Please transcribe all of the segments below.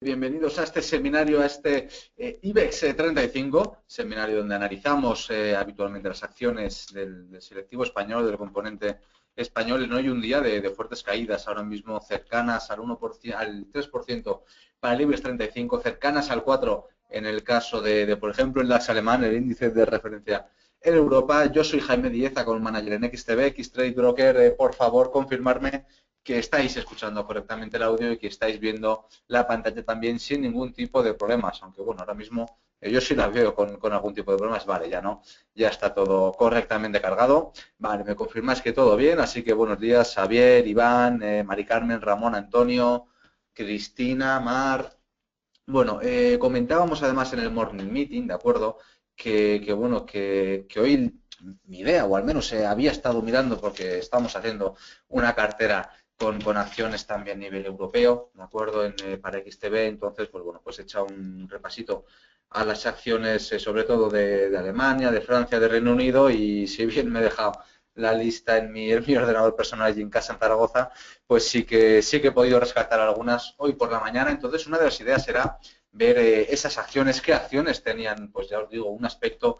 Bienvenidos a este seminario, a este IBEX 35, seminario donde analizamos habitualmente las acciones del selectivo español, del componente español, en hoy un día de fuertes caídas, ahora mismo cercanas al 1%, al 3% para el IBEX 35, cercanas al 4% en el caso por ejemplo, el DAX alemán, el índice de referencia en Europa. Yo soy Jaime Díez, account manager en XTB, Xtrade Broker. Por favor, confirmarme que estáis escuchando correctamente el audio y que estáis viendo la pantalla también sin ningún tipo de problemas, aunque bueno, ahora mismo yo sí la veo con algún tipo de problemas. Vale, ya no, ya está todo correctamente cargado. Vale, me confirmáis que todo bien, así que buenos días Javier, Iván, Mari Carmen, Ramón, Antonio, Cristina, Mar. Bueno, comentábamos además en el morning meeting, ¿de acuerdo? Bueno, que hoy mi idea, o al menos había estado mirando porque estamos haciendo una cartera con acciones también a nivel europeo, ¿de acuerdo? Para XTB, entonces, pues bueno, pues he echado un repasito a las acciones, sobre todo de Alemania, de Francia, de Reino Unido, y si bien me he dejado la lista en mi ordenador personal allí en casa en Zaragoza, pues sí que he podido rescatar algunas hoy por la mañana. Entonces, una de las ideas será ver esas acciones, qué acciones tenían, pues ya os digo, un aspecto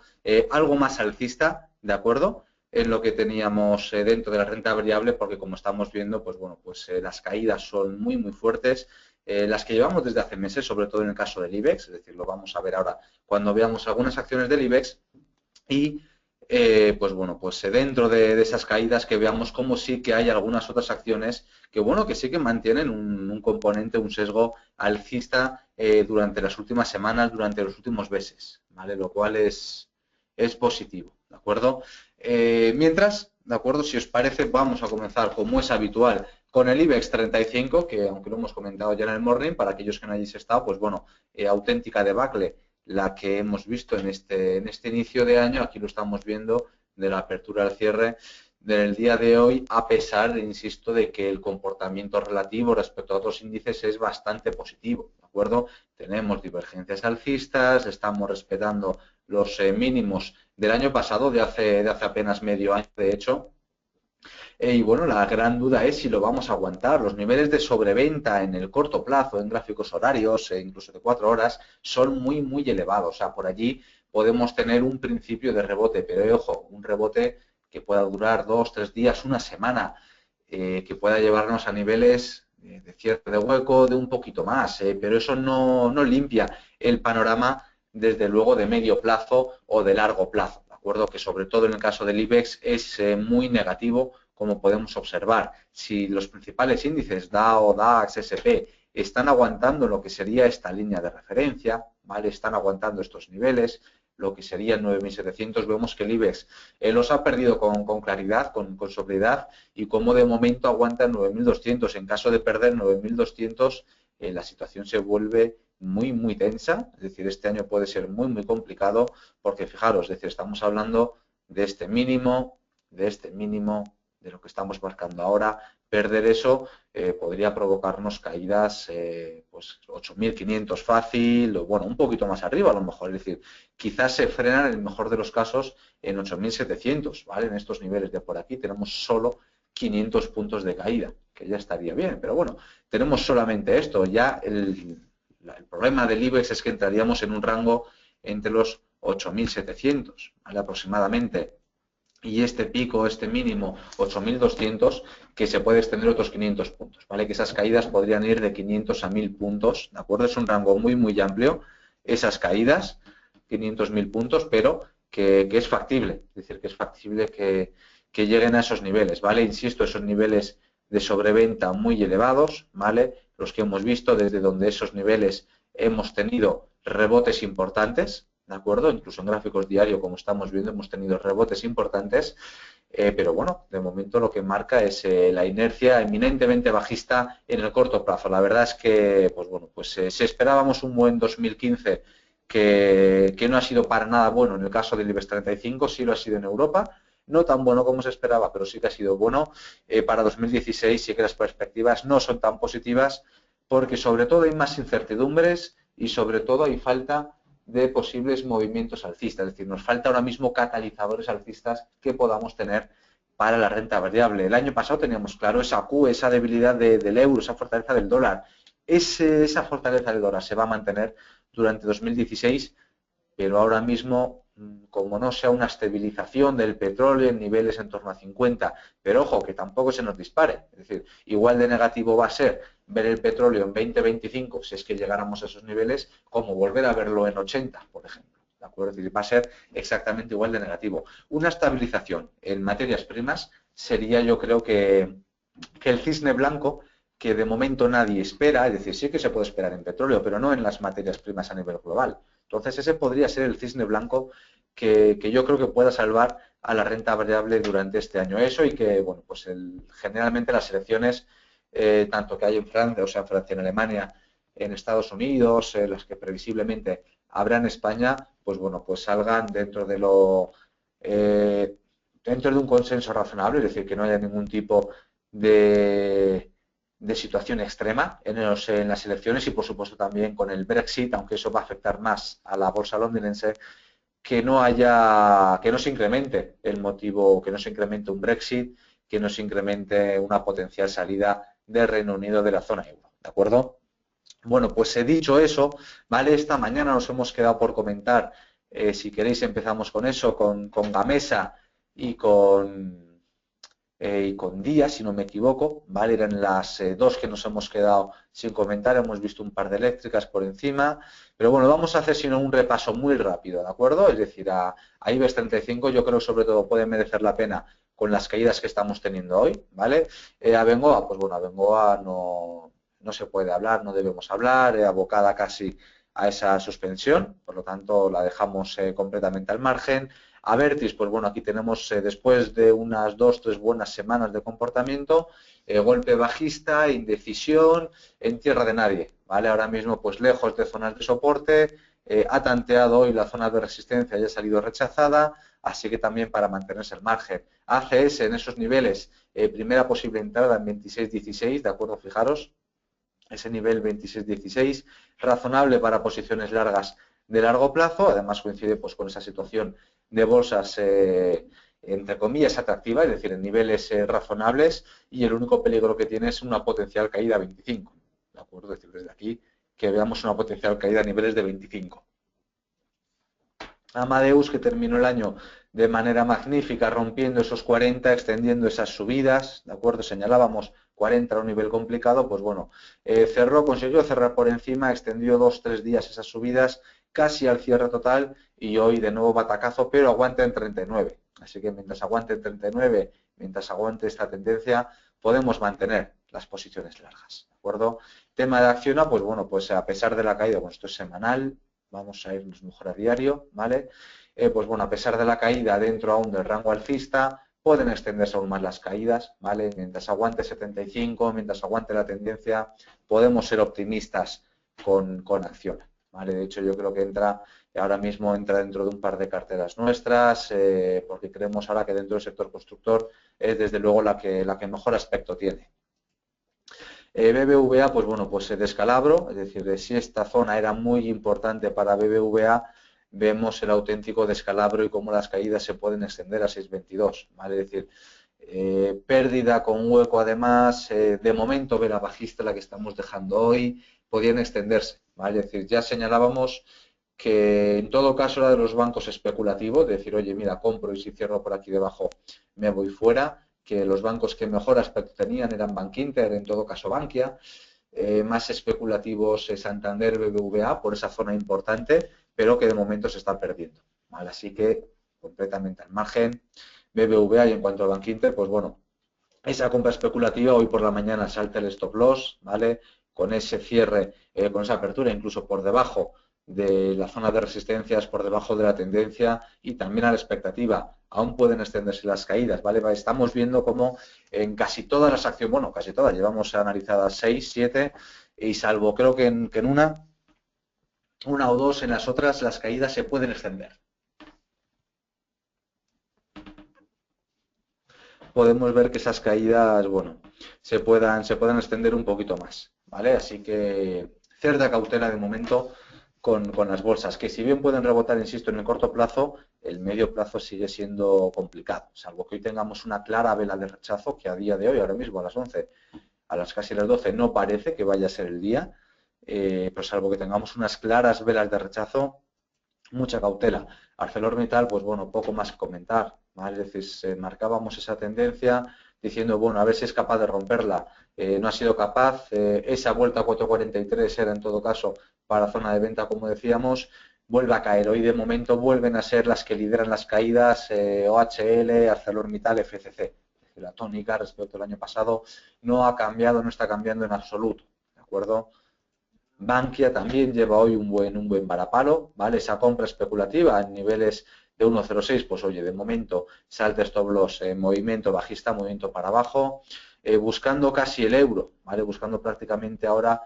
algo más alcista, ¿de acuerdo? En lo que teníamos dentro de la renta variable, porque como estamos viendo, pues bueno, pues las caídas son muy, muy fuertes, las que llevamos desde hace meses, sobre todo en el caso del IBEX, es decir, lo vamos a ver ahora cuando veamos algunas acciones del IBEX y pues bueno, pues dentro de esas caídas que veamos cómo sí que hay algunas otras acciones que bueno, que sí que mantienen un componente, un sesgo alcista durante las últimas semanas, durante los últimos meses, ¿vale? Lo cual es positivo, ¿de acuerdo? Mientras, ¿de acuerdo? Si os parece, vamos a comenzar, como es habitual, con el IBEX 35, que aunque lo hemos comentado ya en el morning, para aquellos que no hayáis estado, pues bueno, auténtica debacle la que hemos visto en este inicio de año. Aquí lo estamos viendo de la apertura al cierre del día de hoy, a pesar, insisto, de que el comportamiento relativo respecto a otros índices es bastante positivo, ¿de acuerdo? Tenemos divergencias alcistas, estamos respetando los mínimos del año pasado, de hace apenas medio año, de hecho. Y bueno, la gran duda es si lo vamos a aguantar. Los niveles de sobreventa en el corto plazo, en gráficos horarios, incluso de 4 horas, son muy, muy elevados. O sea, por allí podemos tener un principio de rebote, pero ojo, un rebote que pueda durar 2, 3 días, una semana, que pueda llevarnos a niveles de cierre de hueco de un poquito más, pero eso no limpia el panorama, desde luego, de medio plazo o de largo plazo, ¿de acuerdo? Que sobre todo en el caso del IBEX es muy negativo, como podemos observar. Si los principales índices DAO, DAX, SP están aguantando lo que sería esta línea de referencia, ¿vale? Están aguantando estos niveles, lo que serían 9.700, vemos que el IBEX los ha perdido con claridad, con sobriedad, y como de momento aguantan 9.200. En caso de perder 9.200, la situación se vuelve muy, muy tensa. Es decir, este año puede ser muy, muy complicado, porque fijaros, es decir, estamos hablando de este mínimo, de este mínimo, de lo que estamos marcando ahora. Perder eso podría provocarnos caídas, pues 8.500 fácil, o bueno, un poquito más arriba a lo mejor. Es decir, quizás se frenan en el mejor de los casos en 8.700, ¿vale? En estos niveles de por aquí tenemos solo 500 puntos de caída, que ya estaría bien, pero bueno, tenemos solamente esto. Ya el problema del IBEX es que entraríamos en un rango entre los 8.700, ¿vale? Aproximadamente, y este pico, este mínimo, 8.200, que se puede extender otros 500 puntos, ¿vale? Que esas caídas podrían ir de 500 a 1.000 puntos, ¿de acuerdo? Es un rango muy, muy amplio, esas caídas, 500.000 puntos, pero que es factible, es decir, que es factible que lleguen a esos niveles, ¿vale? Insisto, esos niveles de sobreventa muy elevados, ¿vale? Los que hemos visto, desde donde esos niveles hemos tenido rebotes importantes, ¿de acuerdo? Incluso en gráficos diarios, como estamos viendo, hemos tenido rebotes importantes, pero bueno, de momento lo que marca es la inercia eminentemente bajista en el corto plazo. La verdad es que, pues bueno, pues si esperábamos un buen 2015, que no ha sido para nada bueno en el caso del IBEX 35, sí lo ha sido en Europa, no tan bueno como se esperaba, pero sí que ha sido bueno. Para 2016 sí que las perspectivas no son tan positivas, porque sobre todo hay más incertidumbres y sobre todo hay falta de posibles movimientos alcistas. Es decir, nos falta ahora mismo catalizadores alcistas que podamos tener para la renta variable. El año pasado teníamos claro esa Q, esa debilidad del euro, esa fortaleza del dólar. esa fortaleza del dólar se va a mantener durante 2016, pero ahora mismo, como no sea una estabilización del petróleo en niveles en torno a 50, pero ojo, que tampoco se nos dispare, es decir, igual de negativo va a ser ver el petróleo en 20-25, si es que llegáramos a esos niveles, como volver a verlo en 80, por ejemplo. ¿De acuerdo? Es decir, va a ser exactamente igual de negativo. Una estabilización en materias primas sería, yo creo que el cisne blanco que de momento nadie espera, es decir, sí que se puede esperar en petróleo, pero no en las materias primas a nivel global. Entonces, ese podría ser el cisne blanco que yo creo que pueda salvar a la renta variable durante este año. Eso y que, bueno, pues generalmente las elecciones, tanto que hay en Francia, o sea, en Francia, en Alemania, en Estados Unidos, las que previsiblemente habrá en España, pues bueno, pues salgan eh, dentro de un consenso razonable, es decir, que no haya ningún tipo de, de situación extrema en las elecciones y por supuesto también con el Brexit, aunque eso va a afectar más a la bolsa londinense, que no se incremente el motivo, que no se incremente un Brexit, que no se incremente una potencial salida del Reino Unido de la zona euro, ¿de acuerdo? Bueno, pues he dicho eso, ¿vale? Esta mañana nos hemos quedado por comentar, si queréis empezamos con eso, con Gamesa y con Díaz, si no me equivoco, ¿vale? Eran las dos que nos hemos quedado sin comentar, hemos visto un par de eléctricas por encima, pero bueno, vamos a hacer sino un repaso muy rápido, ¿de acuerdo? Es decir, a IBEX 35 yo creo que sobre todo puede merecer la pena con las caídas que estamos teniendo hoy, ¿vale? Abengoa, pues bueno, Abengoa no se puede hablar, no debemos hablar, abocada casi a esa suspensión, por lo tanto la dejamos completamente al margen. Avertis, pues bueno, aquí tenemos después de unas 2-3 buenas semanas de comportamiento, golpe bajista, indecisión, en tierra de nadie, ¿vale? Ahora mismo pues lejos de zonas de soporte, ha tanteado hoy la zona de resistencia y ha salido rechazada, así que también para mantenerse el margen. ACS en esos niveles, primera posible entrada en 26-16, ¿de acuerdo? Fijaros, ese nivel 26-16, razonable para posiciones largas de largo plazo, además coincide pues, con esa situación de bolsas entre comillas atractiva, es decir, en niveles razonables, y el único peligro que tiene es una potencial caída a 25, ¿de acuerdo? Es decir, desde aquí que veamos una potencial caída a niveles de 25. Amadeus, que terminó el año de manera magnífica, rompiendo esos 40, extendiendo esas subidas, ¿de acuerdo? Señalábamos 40 a un nivel complicado, pues bueno, consiguió cerrar por encima, extendió 2-3 días esas subidas, casi al cierre total, y hoy de nuevo batacazo, pero aguanta en 39. Así que mientras aguante en 39, mientras aguante esta tendencia, podemos mantener las posiciones largas, ¿de acuerdo? Tema de Acciona, pues bueno, pues a pesar de la caída, bueno, esto es semanal, vamos a irnos mejor a diario, ¿vale? Pues bueno, a pesar de la caída dentro aún del rango alcista, pueden extenderse aún más las caídas, ¿vale? Mientras aguante 75, mientras aguante la tendencia, podemos ser optimistas con acción, ¿vale? De hecho, yo creo que ahora mismo entra dentro de un par de carteras nuestras, porque creemos ahora que dentro del sector constructor es desde luego la que mejor aspecto tiene. BBVA, pues bueno, pues se descalabro, es decir, si esta zona era muy importante para BBVA, vemos el auténtico descalabro y cómo las caídas se pueden extender a 6,22, ¿vale? Es decir, pérdida con hueco además, de momento vela bajista la que estamos dejando hoy, podían extenderse, ¿vale? Es decir, ya señalábamos que en todo caso era de los bancos especulativos, decir, oye, mira, compro y si cierro por aquí debajo me voy fuera, que los bancos que mejor aspecto tenían eran Bankinter, en todo caso Bankia, más especulativos Santander, BBVA, por esa zona importante, pero que de momento se está perdiendo, ¿vale? Así que completamente al margen, BBVA y en cuanto a Bankinter, pues bueno, esa compra especulativa hoy por la mañana salta el stop loss, ¿vale? Con ese cierre, con esa apertura incluso por debajo de la zona de resistencias, por debajo de la tendencia y también a la expectativa. Aún pueden extenderse las caídas, ¿vale? Estamos viendo como en casi todas las acciones, bueno, casi todas, llevamos analizadas 6, 7 y salvo creo que en una o dos, en las otras las caídas se pueden extender. Podemos ver que esas caídas, bueno, se puedan extender un poquito más, ¿vale? Así que cierta cautela de momento con las bolsas, que si bien pueden rebotar, insisto, en el corto plazo, el medio plazo sigue siendo complicado, salvo que hoy tengamos una clara vela de rechazo que a día de hoy, ahora mismo a las 11, a las casi las 12 no parece que vaya a ser el día, pero salvo que tengamos unas claras velas de rechazo, mucha cautela. ArcelorMittal, pues bueno, poco más que comentar, ¿vale? Es decir, marcábamos esa tendencia diciendo, bueno, a ver si es capaz de romperla. No ha sido capaz, esa vuelta a 4.43 era en todo caso para zona de venta, como decíamos, vuelve a caer. Hoy de momento vuelven a ser las que lideran las caídas, OHL, ArcelorMittal, FCC. La tónica respecto al año pasado no ha cambiado, no está cambiando en absoluto, ¿de acuerdo? Bankia también lleva hoy un buen varapalo, ¿vale? Esa compra especulativa en niveles de 1,06, pues oye, de momento salta stop loss en movimiento bajista, movimiento para abajo, buscando casi el euro, ¿vale? Buscando prácticamente ahora,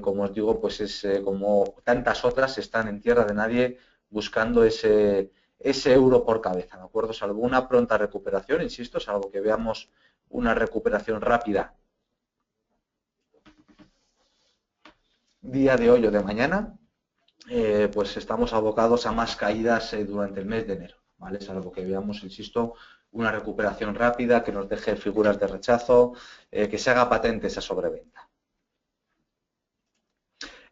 como os digo, pues es como tantas otras están en tierra de nadie buscando ese euro por cabeza, ¿de acuerdo? Salvo una pronta recuperación, insisto, salvo que veamos una recuperación rápida día de hoy o de mañana, pues estamos abocados a más caídas durante el mes de enero, ¿vale? Salvo que veamos, insisto, una recuperación rápida que nos deje figuras de rechazo, que se haga patente esa sobreventa.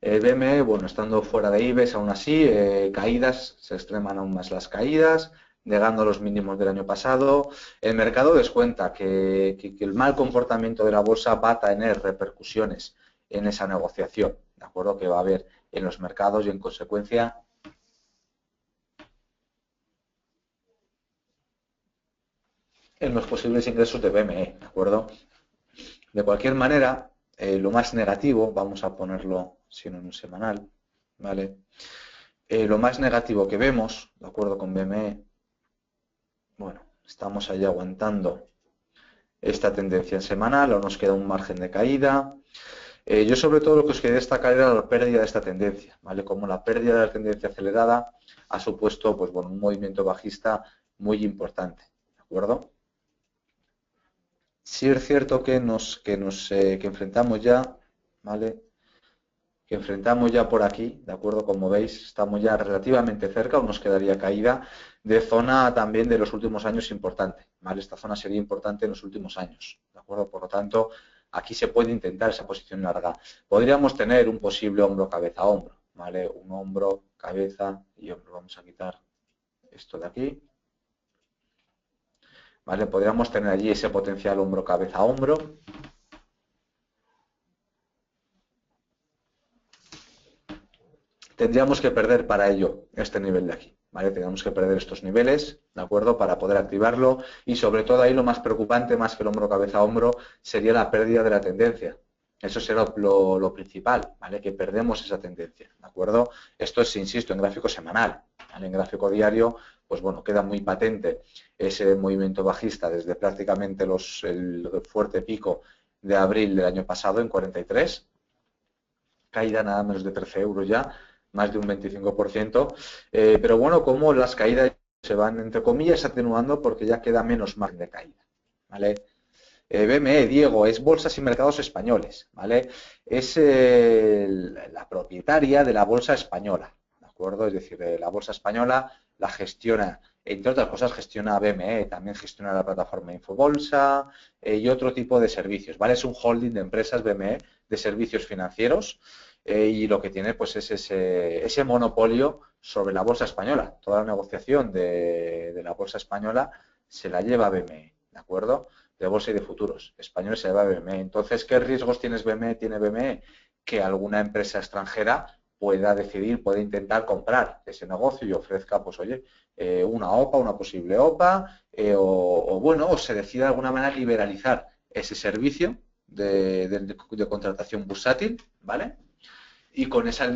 BME, bueno, estando fuera de IBEX, aún así, caídas, se extreman aún más las caídas, llegando a los mínimos del año pasado. El mercado descuenta que el mal comportamiento de la bolsa va a tener repercusiones en esa negociación, ¿de acuerdo? Que va a haber en los mercados y en consecuencia en los posibles ingresos de BME, ¿de acuerdo? De cualquier manera, lo más negativo, vamos a ponerlo sino en un semanal, ¿vale? Lo más negativo que vemos, de acuerdo con BME, bueno, estamos ahí aguantando esta tendencia en semanal, o nos queda un margen de caída. Yo sobre todo lo que os quería destacar era la pérdida de esta tendencia, ¿vale? Como la pérdida de la tendencia acelerada ha supuesto, pues bueno, un movimiento bajista muy importante, ¿de acuerdo? Sí es cierto que enfrentamos ya, ¿vale? Que enfrentamos ya por aquí, ¿de acuerdo? Como veis, estamos ya relativamente cerca, o nos quedaría caída de zona también de los últimos años importante, ¿vale? Esta zona sería importante en los últimos años, ¿de acuerdo? Por lo tanto, aquí se puede intentar esa posición larga. Podríamos tener un posible hombro, cabeza, hombro, ¿vale? Un hombro, cabeza y hombro. Vamos a quitar esto de aquí. ¿Vale? Podríamos tener allí ese potencial hombro, cabeza, hombro. Tendríamos que perder para ello este nivel de aquí, ¿vale? Tendríamos que perder estos niveles, ¿de acuerdo? Para poder activarlo y sobre todo ahí lo más preocupante, más que el hombro, cabeza, hombro, sería la pérdida de la tendencia. Eso será lo principal, ¿vale? Que perdemos esa tendencia, ¿de acuerdo? Esto es, insisto, en gráfico semanal, ¿vale? En gráfico diario, pues bueno, queda muy patente ese movimiento bajista desde prácticamente el fuerte pico de abril del año pasado en 43, caída nada menos de 13 euros ya, más de un 25%, pero bueno, como las caídas se van, entre comillas, atenuando porque ya queda menos margen de caída, ¿vale? BME, Diego, es Bolsas y Mercados Españoles, ¿vale? Es la propietaria de la Bolsa Española, ¿de acuerdo? Es decir, la Bolsa Española la gestiona, entre otras cosas, gestiona BME, también gestiona la plataforma Infobolsa y otro tipo de servicios, ¿vale? Es un holding de empresas BME de servicios financieros y lo que tiene pues es ese monopolio sobre la Bolsa Española. Toda la negociación de la Bolsa Española se la lleva BME, ¿de acuerdo? De bolsa y de futuros. Españoles se va a BME. Entonces, ¿qué riesgos tiene BME? Que alguna empresa extranjera pueda decidir, pueda intentar comprar ese negocio y ofrezca, pues oye, una OPA, una posible OPA, bueno, o se decida de alguna manera liberalizar ese servicio de contratación bursátil, ¿vale? Y con esa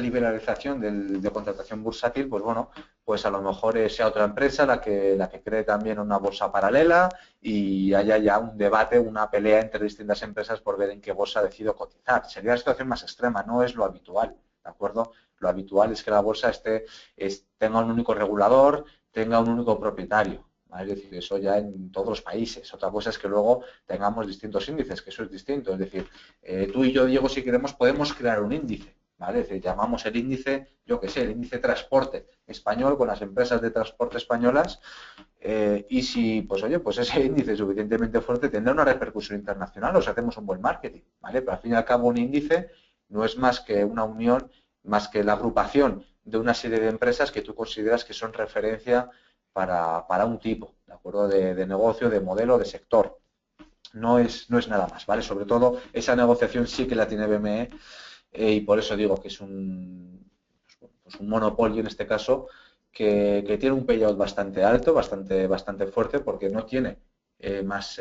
liberalización de contratación bursátil, pues bueno, pues a lo mejor sea otra empresa la que cree también una bolsa paralela y haya ya un debate, una pelea entre distintas empresas por ver en qué bolsa decido cotizar. Sería la situación más extrema, no es lo habitual, ¿de acuerdo? Lo habitual es que la bolsa tenga un único regulador, tenga un único propietario. ¿Vale? Es decir, eso ya en todos los países. Otra cosa es que luego tengamos distintos índices, que eso es distinto. Es decir, tú y yo, Diego, si queremos, podemos crear un índice, ¿vale? Es decir, llamamos el índice, yo qué sé, el índice transporte español con las empresas de transporte españolas y si, pues oye, pues ese índice es suficientemente fuerte tendrá una repercusión internacional o si hacemos un buen marketing, ¿vale? Pero al fin y al cabo un índice no es más que una unión, más que la agrupación de una serie de empresas que tú consideras que son referencia para un tipo, ¿de acuerdo? De negocio, de modelo, de sector. No es nada más, ¿vale? Sobre todo esa negociación sí que la tiene BME y por eso digo que es pues un monopolio en este caso que tiene un payout bastante alto, bastante fuerte porque no tiene más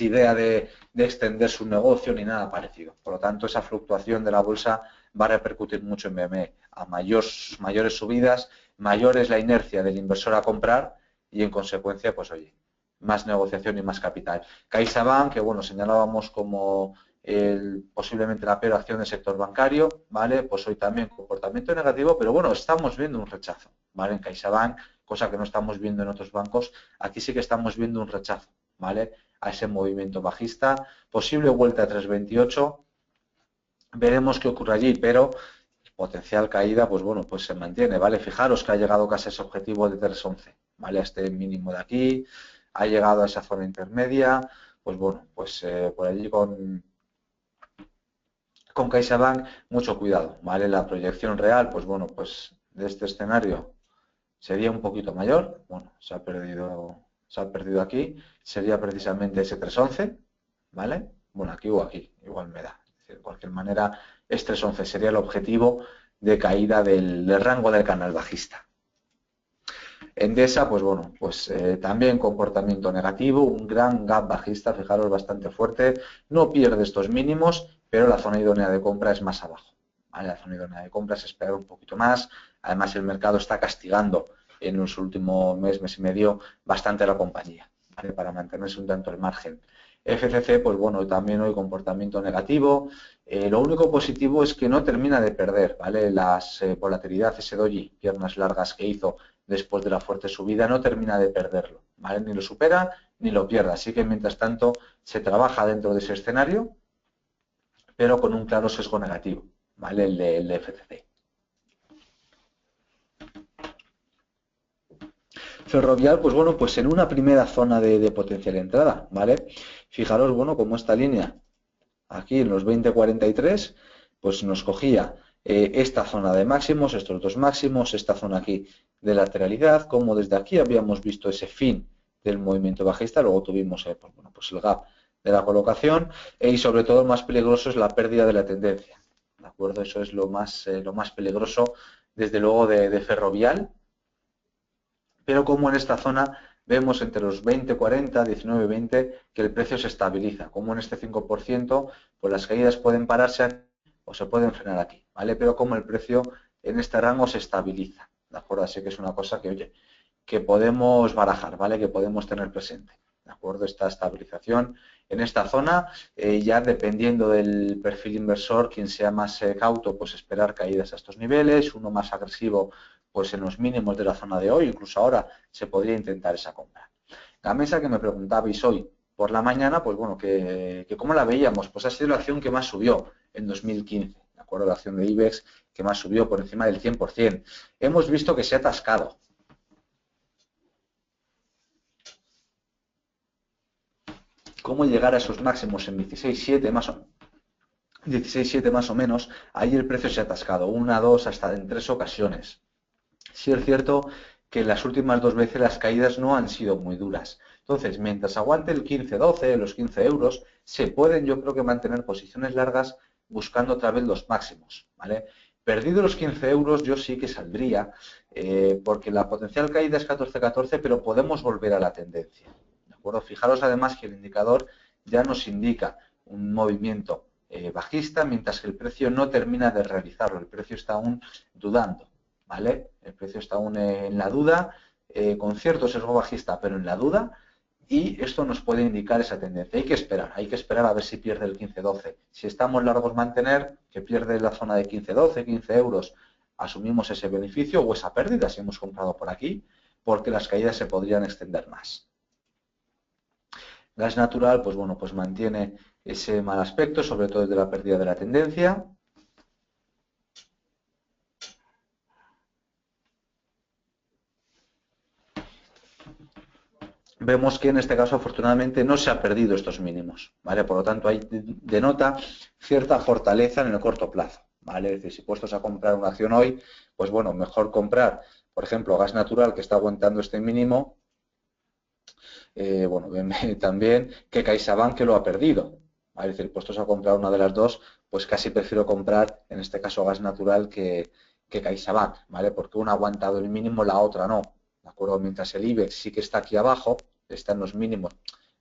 idea de extender su negocio ni nada parecido. Por lo tanto, esa fluctuación de la bolsa va a repercutir mucho en BME. A mayores subidas, mayor es la inercia del inversor a comprar y en consecuencia, pues oye, más negociación y más capital. CaixaBank, que bueno, señalábamos como posiblemente la peor acción del sector bancario, ¿vale? Pues hoy también comportamiento negativo, pero bueno, estamos viendo un rechazo, ¿vale? En CaixaBank, cosa que no estamos viendo en otros bancos, aquí sí que estamos viendo un rechazo, ¿vale? A ese movimiento bajista, posible vuelta a 3,28, veremos qué ocurre allí, pero potencial caída, pues bueno, pues se mantiene, ¿vale? Fijaros que ha llegado casi a ese objetivo de 3,11, ¿vale? A este mínimo de aquí, ha llegado a esa zona intermedia, pues bueno, pues por allí con CaixaBank, mucho cuidado, ¿vale? La proyección real, pues bueno, pues de este escenario sería un poquito mayor, bueno, se ha perdido aquí, sería precisamente ese 3,11, ¿vale? Bueno, aquí o aquí, igual me da. De cualquier manera, es 3,11 sería el objetivo de caída del rango del canal bajista. Endesa, pues bueno, pues también comportamiento negativo, un gran gap bajista, fijaros, bastante fuerte, no pierde estos mínimos, pero la zona idónea de compra es más abajo, ¿vale? La zona idónea de compra es esperar un poquito más, además el mercado está castigando en los últimos mes y medio, bastante a la compañía, ¿vale? Para mantenerse un tanto el margen. FCC, pues bueno, también hoy comportamiento negativo, lo único positivo es que no termina de perder, ¿vale? Las volatilidad, ese doji, piernas largas que hizo después de la fuerte subida, no termina de perderlo, ¿vale? Ni lo supera ni lo pierde. Así que mientras tanto se trabaja dentro de ese escenario, pero con un claro sesgo negativo, ¿vale? El de FCC. Ferrovial, pues bueno, pues en una primera zona de potencial entrada, ¿vale? Fijaros, bueno, como esta línea aquí en los 20,43, pues nos cogía esta zona de máximos, estos dos máximos, esta zona aquí de lateralidad, como desde aquí habíamos visto ese fin del movimiento bajista, luego tuvimos pues, bueno, pues el gap de la colocación y sobre todo más peligroso es la pérdida de la tendencia, ¿de acuerdo? Eso es lo más peligroso desde luego de Ferrovial, pero como en esta zona vemos entre los 20,40, 19,20 que el precio se estabiliza, como en este 5%, pues las caídas pueden pararse o se pueden frenar aquí, ¿vale? Pero como el precio en este rango se estabiliza, ¿de acuerdo? Así que es una cosa que, oye, que podemos barajar, ¿vale? Que podemos tener presente, ¿de acuerdo? Esta estabilización en esta zona, ya dependiendo del perfil inversor, quien sea más cauto, pues esperar caídas a estos niveles, uno más agresivo, pues en los mínimos de la zona de hoy, incluso ahora se podría intentar esa compra. La mesa que me preguntabais hoy por la mañana, pues bueno, que ¿cómo la veíamos? Pues ha sido la acción que más subió en 2015, ¿de acuerdo? La acción de IBEX que más subió por encima del 100%. Hemos visto que se ha atascado. ¿Cómo llegar a esos máximos en 16,7 más o menos? Ahí el precio se ha atascado, una, dos, hasta en 3 ocasiones. Sí es cierto que en las últimas 2 veces las caídas no han sido muy duras. Entonces, mientras aguante el 15-12, los 15 euros, se pueden, yo creo que mantener posiciones largas buscando otra vez los máximos, ¿vale? Perdido los 15 euros, yo sí que saldría, porque la potencial caída es 14-14, pero podemos volver a la tendencia, ¿de acuerdo? Fijaros además que el indicador ya nos indica un movimiento bajista, mientras que el precio no termina de realizarlo, el precio está aún dudando, ¿vale? El precio está aún en la duda, con cierto sesgo bajista, pero en la duda, y esto nos puede indicar esa tendencia. Hay que esperar a ver si pierde el 15-12. Si estamos largos, mantener, que pierde la zona de 15-12, 15 euros, asumimos ese beneficio o esa pérdida si hemos comprado por aquí, porque las caídas se podrían extender más. Gas natural, pues bueno, pues mantiene ese mal aspecto, sobre todo desde la pérdida de la tendencia. vemos que en este caso afortunadamente no se ha perdido estos mínimos, ¿vale? Por lo tanto, ahí denota cierta fortaleza en el corto plazo, ¿vale? Es decir, si puestos a comprar una acción hoy, pues bueno, mejor comprar, por ejemplo, gas natural que está aguantando este mínimo, bueno, también que CaixaBank que lo ha perdido, ¿vale? Es decir, puestos a comprar una de las dos, pues casi prefiero comprar, en este caso, gas natural que CaixaBank, ¿vale? Porque una ha aguantado el mínimo, la otra no, ¿de acuerdo? Mientras el IBEX sí que está aquí abajo, está en los mínimos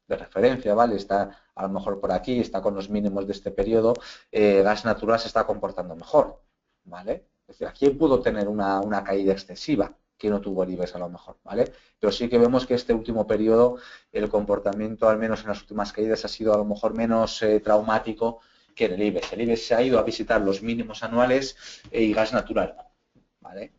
de referencia, ¿vale? Está a lo mejor por aquí, está con los mínimos de este periodo, gas natural se está comportando mejor, ¿vale? Es decir, aquí pudo tener una caída excesiva que no tuvo el IBEX a lo mejor, ¿vale? Pero sí que vemos que este último periodo, el comportamiento, al menos en las últimas caídas, ha sido a lo mejor menos traumático que en el IBEX. El IBEX se ha ido a visitar los mínimos anuales y gas natural, ¿vale?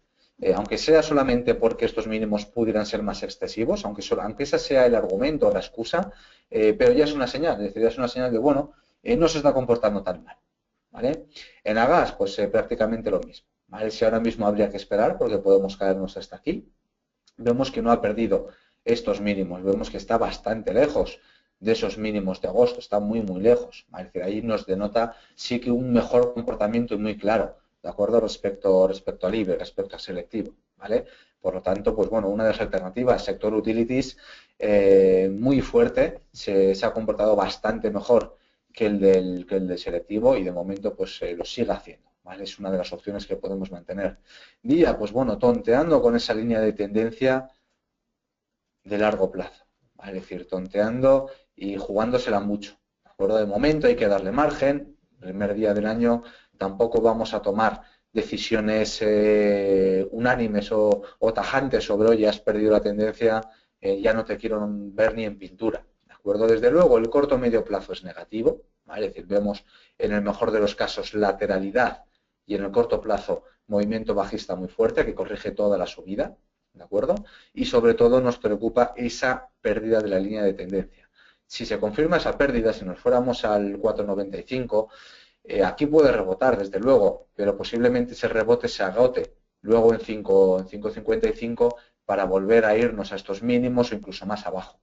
Aunque sea solamente porque estos mínimos pudieran ser más excesivos, aunque ese sea el argumento o la excusa, pero ya es una señal, es decir, ya es una señal de, bueno, no se está comportando tan mal, ¿vale? En Agas, pues prácticamente lo mismo, ¿vale? Si ahora mismo habría que esperar porque podemos caernos hasta aquí, vemos que no ha perdido estos mínimos, vemos que está bastante lejos de esos mínimos de agosto, está muy lejos, ¿vale? Es decir, ahí nos denota sí que un mejor comportamiento muy claro, ¿de acuerdo? Respecto al IBEX, respecto al selectivo, ¿vale? Por lo tanto, pues bueno, una de las alternativas, sector utilities, muy fuerte, se ha comportado bastante mejor que el del selectivo y de momento pues lo sigue haciendo, ¿vale? Es una de las opciones que podemos mantener. Día, pues bueno, tonteando con esa línea de tendencia de largo plazo, ¿vale? Es decir, tonteando y jugándosela mucho, ¿de acuerdo? De momento hay que darle margen, primer día del año tampoco vamos a tomar decisiones unánimes o tajantes sobre, oye, has perdido la tendencia, ya no te quiero ver ni en pintura, ¿de acuerdo? Desde luego, el corto o medio plazo es negativo, ¿vale? Es decir, vemos en el mejor de los casos lateralidad y en el corto plazo movimiento bajista muy fuerte que corrige toda la subida, ¿de acuerdo? Y sobre todo nos preocupa esa pérdida de la línea de tendencia. Si se confirma esa pérdida, si nos fuéramos al 4,95, aquí puede rebotar, desde luego, pero posiblemente ese rebote se agote luego en 5,55 para volver a irnos a estos mínimos o incluso más abajo.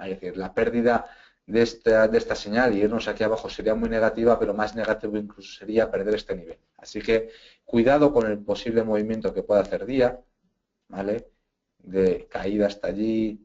Es decir, la pérdida de esta señal y irnos aquí abajo sería muy negativa, pero más negativo incluso sería perder este nivel. Así que cuidado con el posible movimiento que pueda hacer día, ¿vale? De caída hasta allí,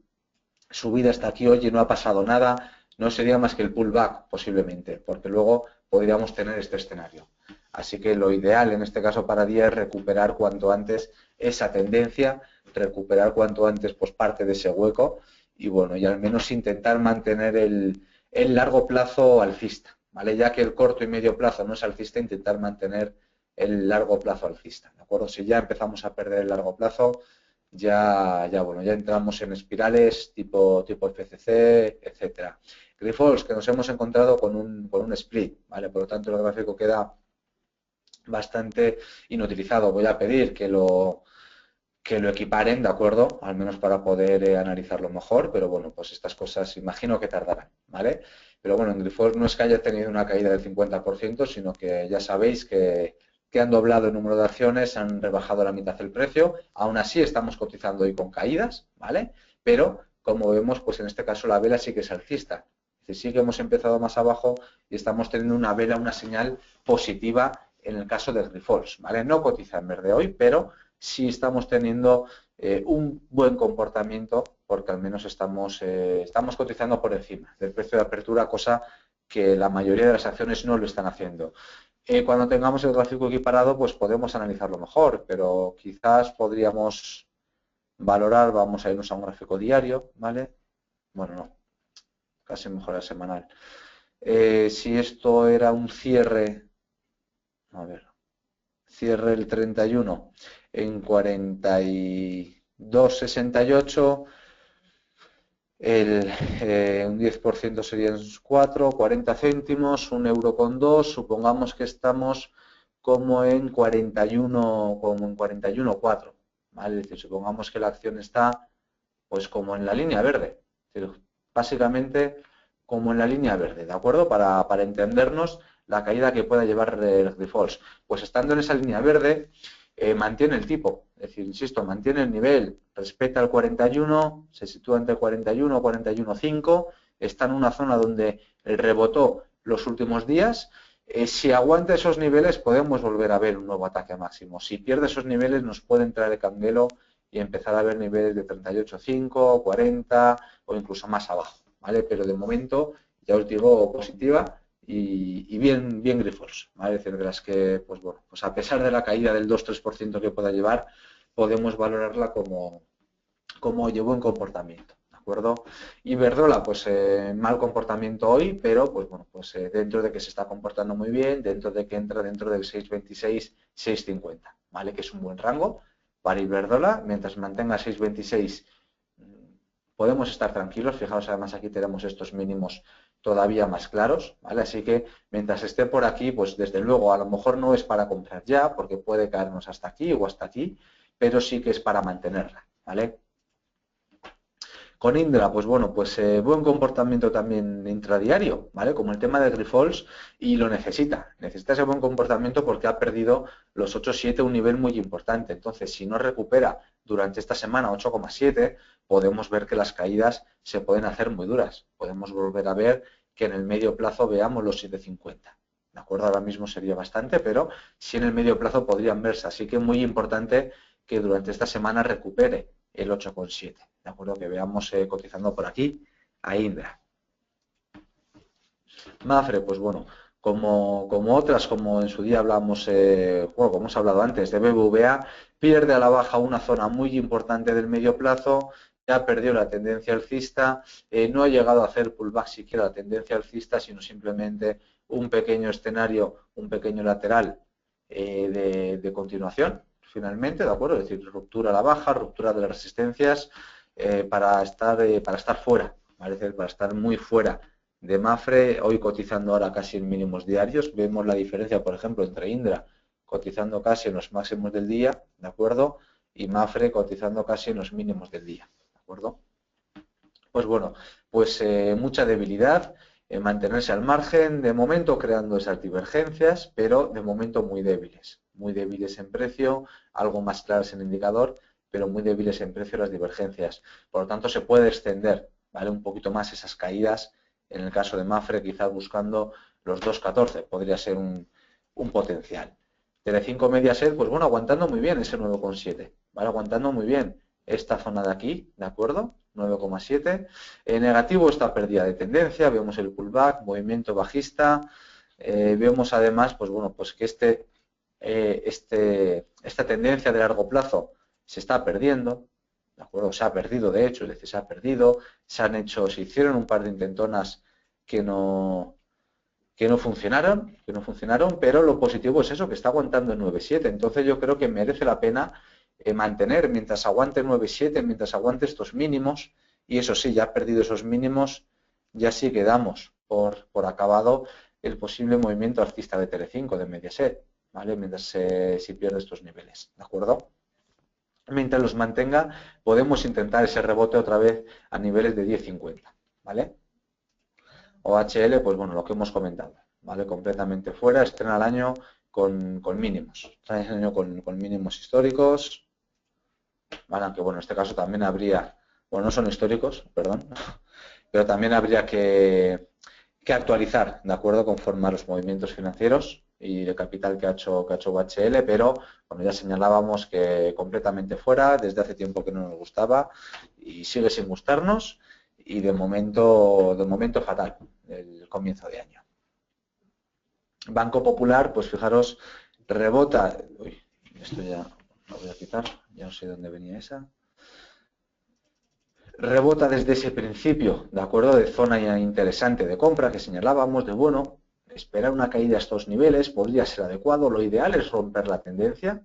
subida hasta aquí, oye, no ha pasado nada, no sería más que el pullback posiblemente, porque luego podríamos tener este escenario. Así que lo ideal en este caso para día es recuperar cuanto antes esa tendencia, recuperar cuanto antes pues parte de ese hueco y bueno, y al menos intentar mantener el largo plazo alcista, ¿vale? Ya que el corto y medio plazo no es alcista, intentar mantener el largo plazo alcista, ¿de acuerdo? Si ya empezamos a perder el largo plazo, bueno, ya entramos en espirales tipo FCC, etcétera. Grifols, que nos hemos encontrado con un split, ¿vale? Por lo tanto, el gráfico queda bastante inutilizado. Voy a pedir que lo equiparen, ¿de acuerdo? Al menos para poder analizarlo mejor, pero bueno, pues estas cosas imagino que tardarán, ¿vale? Pero bueno, en Grifols no es que haya tenido una caída del 50%, sino que ya sabéis que han doblado el número de acciones, han rebajado la mitad del precio, aún así estamos cotizando hoy con caídas, ¿vale? Pero, como vemos, pues en este caso la vela sí que es alcista, es decir, sí que hemos empezado más abajo y estamos teniendo una vela, una señal positiva en el caso de Grifols, ¿vale? No cotiza en verde hoy, pero sí estamos teniendo un buen comportamiento porque al menos estamos cotizando por encima del precio de apertura, cosa que la mayoría de las acciones no lo están haciendo. Cuando tengamos el gráfico equiparado, pues podemos analizarlo mejor, pero quizás podríamos valorar, vamos a irnos a un gráfico diario, ¿vale? Bueno, no, casi mejor el semanal. Si esto era un cierre, a ver, cierre el 31 en 42,68, un 10% serían 40 céntimos, 1,02 €, supongamos que estamos como en 41,4, ¿vale? Es decir, supongamos que la acción está pues como en la línea verde, es decir, básicamente como en la línea verde, ¿de acuerdo? Para entendernos la caída que pueda llevar el Grifols. Pues estando en esa línea verde, mantiene el tipo. Es decir, insisto, mantiene el nivel, respeta el 41, se sitúa entre 41 y 41,5, está en una zona donde rebotó los últimos días. Si aguanta esos niveles podemos volver a ver un nuevo ataque máximo. Si pierde esos niveles nos puede entrar el canguelo y empezar a ver niveles de 38,5, 40 o incluso más abajo, ¿vale? Pero de momento, ya os digo, positiva y bien Grifols, ¿vale? Es decir, de las que, pues bueno, pues a pesar de la caída del 2-3% que pueda llevar, podemos valorarla como buen comportamiento, ¿de acuerdo? Iberdrola, pues mal comportamiento hoy, pero pues bueno, pues dentro de que se está comportando muy bien, dentro de que entra dentro del 6,26, 6,50, ¿vale? Que es un buen rango para Iberdrola, mientras mantenga 6,26 podemos estar tranquilos. Fijaos, además aquí tenemos estos mínimos todavía más claros, ¿vale? Así que mientras esté por aquí, pues desde luego a lo mejor no es para comprar ya, porque puede caernos hasta aquí o hasta aquí, pero sí que es para mantenerla, ¿vale? Con Indra, pues bueno, pues buen comportamiento también intradiario, ¿vale? Como el tema de Grifols, y lo necesita ese buen comportamiento porque ha perdido los 8,7, un nivel muy importante. Entonces, si no recupera durante esta semana 8,7, podemos ver que las caídas se pueden hacer muy duras. Podemos volver a ver que en el medio plazo veamos los 7,50. ¿De acuerdo? Ahora mismo sería bastante, pero sí en el medio plazo podrían verse. Así que muy importante que durante esta semana recupere el 8,7. ¿De acuerdo? Que veamos cotizando por aquí a Indra. Mafre, pues bueno, como otras, como en su día hablamos, bueno, como hemos hablado antes, de BBVA, pierde a la baja una zona muy importante del medio plazo, ya perdió la tendencia alcista, no ha llegado a hacer pullback siquiera la tendencia alcista, sino simplemente un pequeño escenario, un pequeño lateral de continuación, finalmente, ¿de acuerdo? Es decir, ruptura a la baja, ruptura de las resistencias para estar fuera, ¿vale? Para estar muy fuera de Mafre, hoy cotizando ahora casi en mínimos diarios. Vemos la diferencia, por ejemplo, entre Indra cotizando casi en los máximos del día, ¿de acuerdo? Y Mafre cotizando casi en los mínimos del día, ¿de acuerdo? Pues bueno, pues mucha debilidad, mantenerse al margen, de momento creando esas divergencias, pero de momento muy débiles en precio, algo más claras en indicador, pero muy débiles en precio las divergencias. Por lo tanto, se puede extender, ¿vale? Un poquito más esas caídas, en el caso de Mafre, quizás buscando los 2,14, podría ser un potencial. Telecinco Mediaset, pues bueno, aguantando muy bien ese 9,7, ¿vale? Aguantando muy bien esta zona de aquí, ¿de acuerdo? 9,7. Negativo esta pérdida de tendencia, vemos el pullback, movimiento bajista, vemos además, pues bueno, pues que esta tendencia de largo plazo se está perdiendo, ¿de acuerdo? Se ha perdido, de hecho, es decir, se hicieron un par de intentonas que no funcionaron, pero lo positivo es eso, que está aguantando en 9,7. Entonces yo creo que merece la pena mantener mientras aguante 9,7, mientras aguante estos mínimos, y eso sí, ya ha perdido esos mínimos, ya sí que damos por acabado el posible movimiento alcista de Telecinco, de Mediaset, ¿vale? Mientras si pierde estos niveles, ¿de acuerdo? Mientras los mantenga, podemos intentar ese rebote otra vez a niveles de 10,50, ¿vale? OHL, pues bueno, lo que hemos comentado, ¿vale? Completamente fuera, estrena el año con mínimos, estrena el año con mínimos históricos, ¿vale? Aunque bueno, en este caso también habría, bueno, no son históricos, perdón, pero también habría que actualizar, ¿de acuerdo? Conforme a los movimientos financieros y de capital que ha hecho OHL, pero bueno, ya señalábamos que completamente fuera, desde hace tiempo que no nos gustaba y sigue sin gustarnos, y de momento fatal el comienzo de año. Banco Popular, pues fijaros, rebota, uy, esto ya lo voy a quitar, ya no sé dónde venía esa, rebota desde ese principio, de acuerdo, de zona ya interesante de compra que señalábamos, de bueno, esperar una caída a estos niveles podría ser adecuado, lo ideal es romper la tendencia,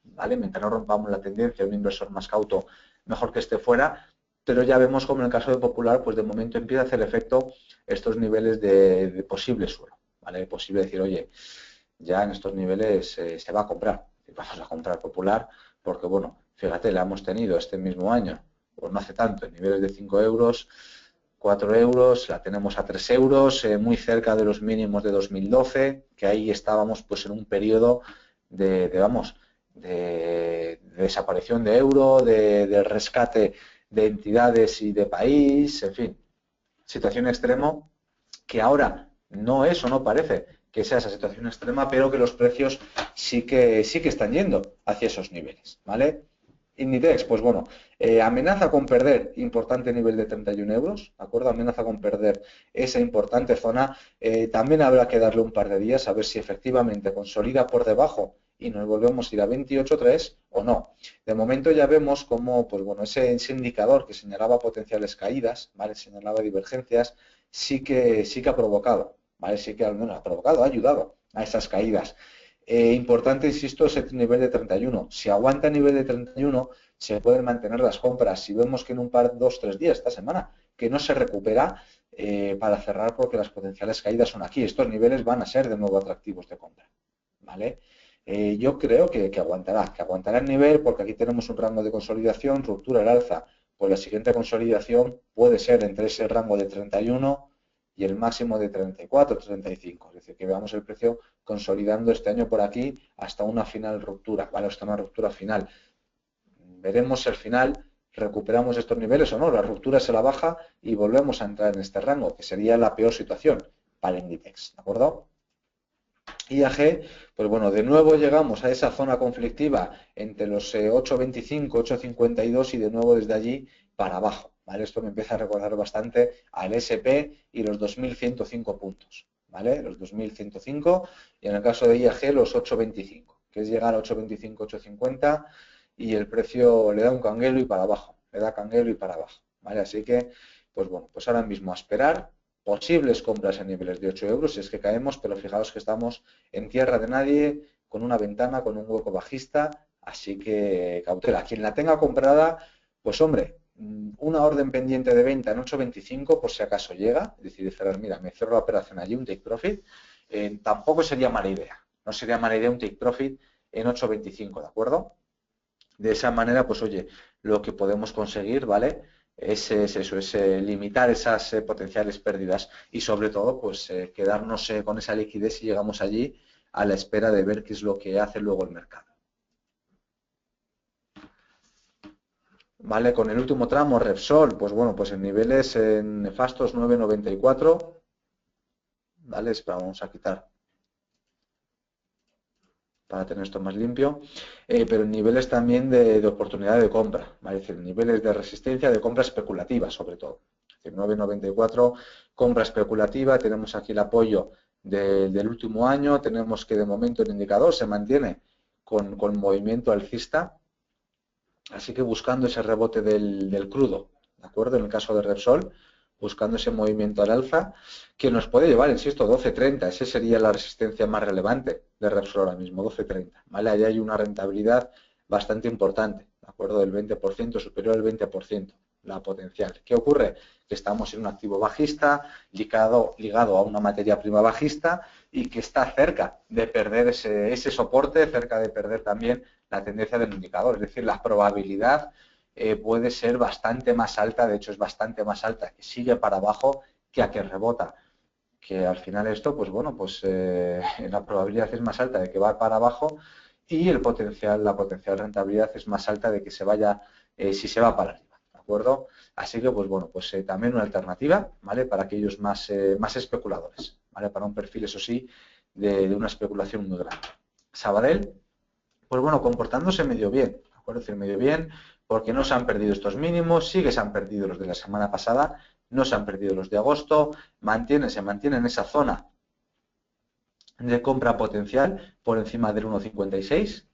¿vale? Mientras no rompamos la tendencia, un inversor más cauto, mejor que esté fuera, pero ya vemos como en el caso de Popular, pues de momento empieza a hacer efecto estos niveles de posible suelo, ¿vale? Posible decir, oye, ya en estos niveles se va a comprar, vamos a comprar Popular, porque bueno, fíjate, la hemos tenido este mismo año, pues no hace tanto, en niveles de 5 euros, 4 euros, la tenemos a 3 euros, muy cerca de los mínimos de 2012, que ahí estábamos pues en un periodo de vamos, de desaparición de euro, del rescate de entidades y de país, en fin, situación extremo que ahora no es o no parece que sea esa situación extrema, pero que los precios sí que están yendo hacia esos niveles, ¿vale? Inditex, pues bueno, amenaza con perder importante nivel de 31 euros, ¿de acuerdo? Amenaza con perder esa importante zona. También habrá que darle un par de días a ver si efectivamente consolida por debajo y nos volvemos a ir a 28.3 o no. De momento ya vemos cómo, pues bueno, ese indicador que señalaba potenciales caídas, ¿vale? Señalaba divergencias, sí que ha provocado, ¿vale? Sí que al menos ha provocado, ha ayudado a esas caídas. Importante, insisto, ese nivel de 31. Si aguanta el nivel de 31, se pueden mantener las compras. Si vemos que en un par, 2, 3 días, esta semana, que no se recupera, para cerrar porque las potenciales caídas son aquí. Estos niveles van a ser de nuevo atractivos de compra, ¿vale? Yo creo que aguantará el nivel porque aquí tenemos un rango de consolidación, ruptura al alza. Pues la siguiente consolidación puede ser entre ese rango de 31 y el máximo de 34, 35. Es decir, que veamos el precio consolidando este año por aquí hasta una final ruptura, ¿vale? Hasta una ruptura final. Veremos si al final recuperamos estos niveles o no. La ruptura se la baja y volvemos a entrar en este rango, que sería la peor situación para el Inditex, ¿de acuerdo? IAG, pues bueno, de nuevo llegamos a esa zona conflictiva entre los 8.25, 8.52 y de nuevo desde allí para abajo, ¿vale? Esto me empieza a recordar bastante al SP y los 2.105 puntos, ¿vale? Los 2.105 y en el caso de IAG los 8.25, que es llegar a 8.25, 8.50 y el precio le da un canguelo y para abajo, le da canguelo y para abajo, ¿vale? Así que, pues bueno, pues ahora mismo a esperar posibles compras a niveles de 8 euros si es que caemos, pero fijaos que estamos en tierra de nadie, con una ventana, con un hueco bajista, así que cautela. Quien la tenga comprada, pues hombre, una orden pendiente de venta en 8.25 por si acaso llega, es decir, cerrar, mira, me cierro la operación allí, un take profit, tampoco sería mala idea, no sería mala idea un take profit en 8.25, ¿de acuerdo? De esa manera, pues oye, lo que podemos conseguir, ¿vale? Es eso, es limitar esas potenciales pérdidas y sobre todo, pues quedarnos con esa liquidez si llegamos allí a la espera de ver qué es lo que hace luego el mercado. ¿Vale? Con el último tramo, Repsol, pues bueno, pues en niveles nefastos 9.94, ¿vale? Espera, vamos a quitar para tener esto más limpio, pero niveles también de oportunidad de compra, ¿vale? Es decir, niveles de resistencia de compra especulativa, sobre todo. Es decir, 9.94, compra especulativa, tenemos aquí el apoyo del último año, tenemos que de momento el indicador se mantiene con movimiento alcista, así que buscando ese rebote del crudo, ¿de acuerdo? En el caso de Repsol, buscando ese movimiento al alza, que nos puede llevar, insisto, 12.30, esa sería la resistencia más relevante de Repsol ahora mismo, 12.30, ¿vale? Allí hay una rentabilidad bastante importante, ¿de acuerdo? Del 20%, superior al 20%, la potencial. ¿Qué ocurre? Que estamos en un activo bajista, ligado a una materia prima bajista y que está cerca de perder ese soporte, cerca de perder también la tendencia del indicador, es decir, la probabilidad puede ser bastante más alta, de hecho es bastante más alta, que sigue para abajo que a que rebota. Que al final esto, pues bueno, pues la probabilidad es más alta de que va para abajo y la potencial rentabilidad es más alta de que se vaya, si se va para arriba, ¿de acuerdo? Así que, pues bueno, pues también una alternativa, ¿vale? Para aquellos más especuladores, ¿vale? Para un perfil, eso sí, de una especulación muy grande. Sabadell, pues bueno, comportándose medio bien, ¿de acuerdo? Es decir, medio bien, porque no se han perdido estos mínimos, sí que se han perdido los de la semana pasada, no se han perdido los de agosto, se mantiene en esa zona de compra potencial por encima del 1,56.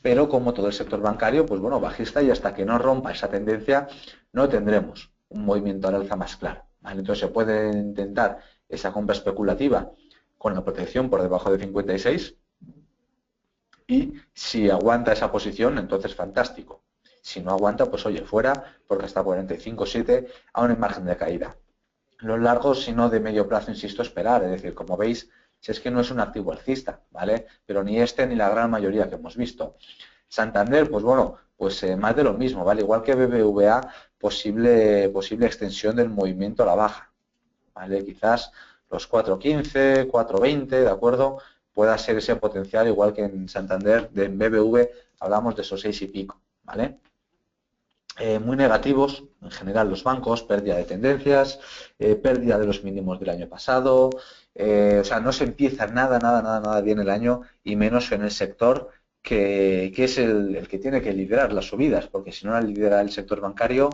Pero como todo el sector bancario, pues bueno, bajista y hasta que no rompa esa tendencia no tendremos un movimiento al alza más claro, ¿vale? Entonces se puede intentar esa compra especulativa con la protección por debajo de 56 y si aguanta esa posición, entonces fantástico. Si no aguanta, pues oye, fuera, porque hasta 45,7 aún hay margen de caída. Los largos, si no de medio plazo, insisto, esperar. Es decir, como veis, si es que no es un activo alcista, ¿vale? Pero ni este ni la gran mayoría que hemos visto. Santander, pues bueno, pues más de lo mismo, ¿vale? Igual que BBVA, posible extensión del movimiento a la baja. ¿vale? Quizás los 4.15, 4.20, ¿de acuerdo? Pueda ser ese potencial, igual que en Santander, en BBV hablamos de esos 6 y pico, ¿vale? Muy negativos, en general los bancos, pérdida de tendencias, pérdida de los mínimos del año pasado, o sea, no se empieza nada bien el año y menos en el sector que es el que tiene que liderar las subidas, porque si no la lidera el sector bancario,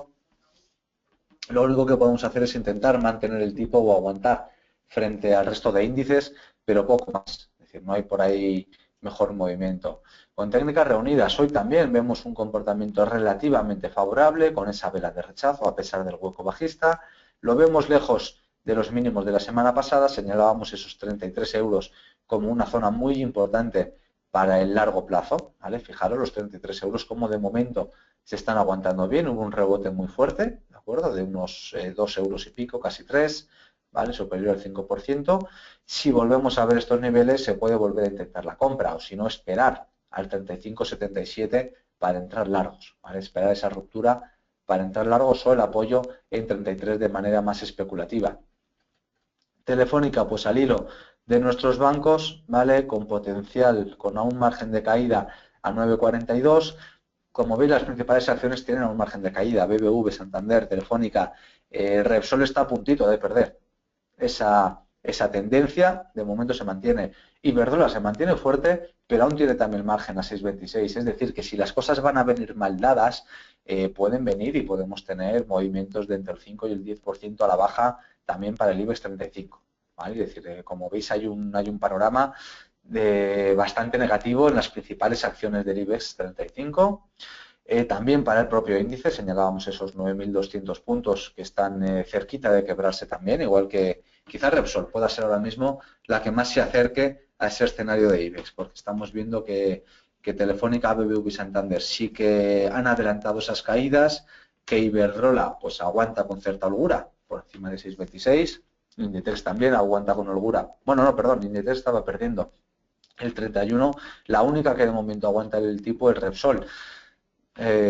lo único que podemos hacer es intentar mantener el tipo o aguantar frente al resto de índices, pero poco más. Es decir, no hay por ahí mejor movimiento. Con técnicas reunidas, hoy también vemos un comportamiento relativamente favorable con esa vela de rechazo a pesar del hueco bajista. Lo vemos lejos de los mínimos de la semana pasada, señalábamos esos 33 euros como una zona muy importante para el largo plazo, ¿vale? Fijaros los 33 euros como de momento se están aguantando bien, hubo un rebote muy fuerte, ¿de acuerdo? De unos 2 euros y pico, casi 3, ¿vale? Superior al 5%. Si volvemos a ver estos niveles, se puede volver a intentar la compra, o si no, esperar al 35,77 para entrar largos, ¿vale? Esperar esa ruptura para entrar largos o el apoyo en 33 de manera más especulativa. Telefónica, pues al hilo de nuestros bancos, ¿vale? Con potencial, con un margen de caída a 9,42. Como veis, las principales acciones tienen un margen de caída. BBV, Santander, Telefónica, Repsol está a puntito de perder esa tendencia. De momento se mantiene. Iberdrola se mantiene fuerte, pero aún tiene también el margen a 6,26. Es decir, que si las cosas van a venir mal dadas, pueden venir y podemos tener movimientos de entre el 5 y el 10% a la baja también para el IBEX 35. ¿Vale? Es decir, como veis, hay un panorama bastante negativo en las principales acciones del IBEX 35. También para el propio índice señalábamos esos 9.200 puntos que están cerquita de quebrarse también, igual que quizás Repsol pueda ser ahora mismo la que más se acerque a ese escenario de IBEX, porque estamos viendo que Telefónica, BBV y Santander sí que han adelantado esas caídas, que Iberdrola pues aguanta con cierta holgura por encima de 6,26, Inditex también aguanta con holgura. Bueno, no, perdón, Inditex estaba perdiendo el 31, la única que de momento aguanta el tipo es Repsol.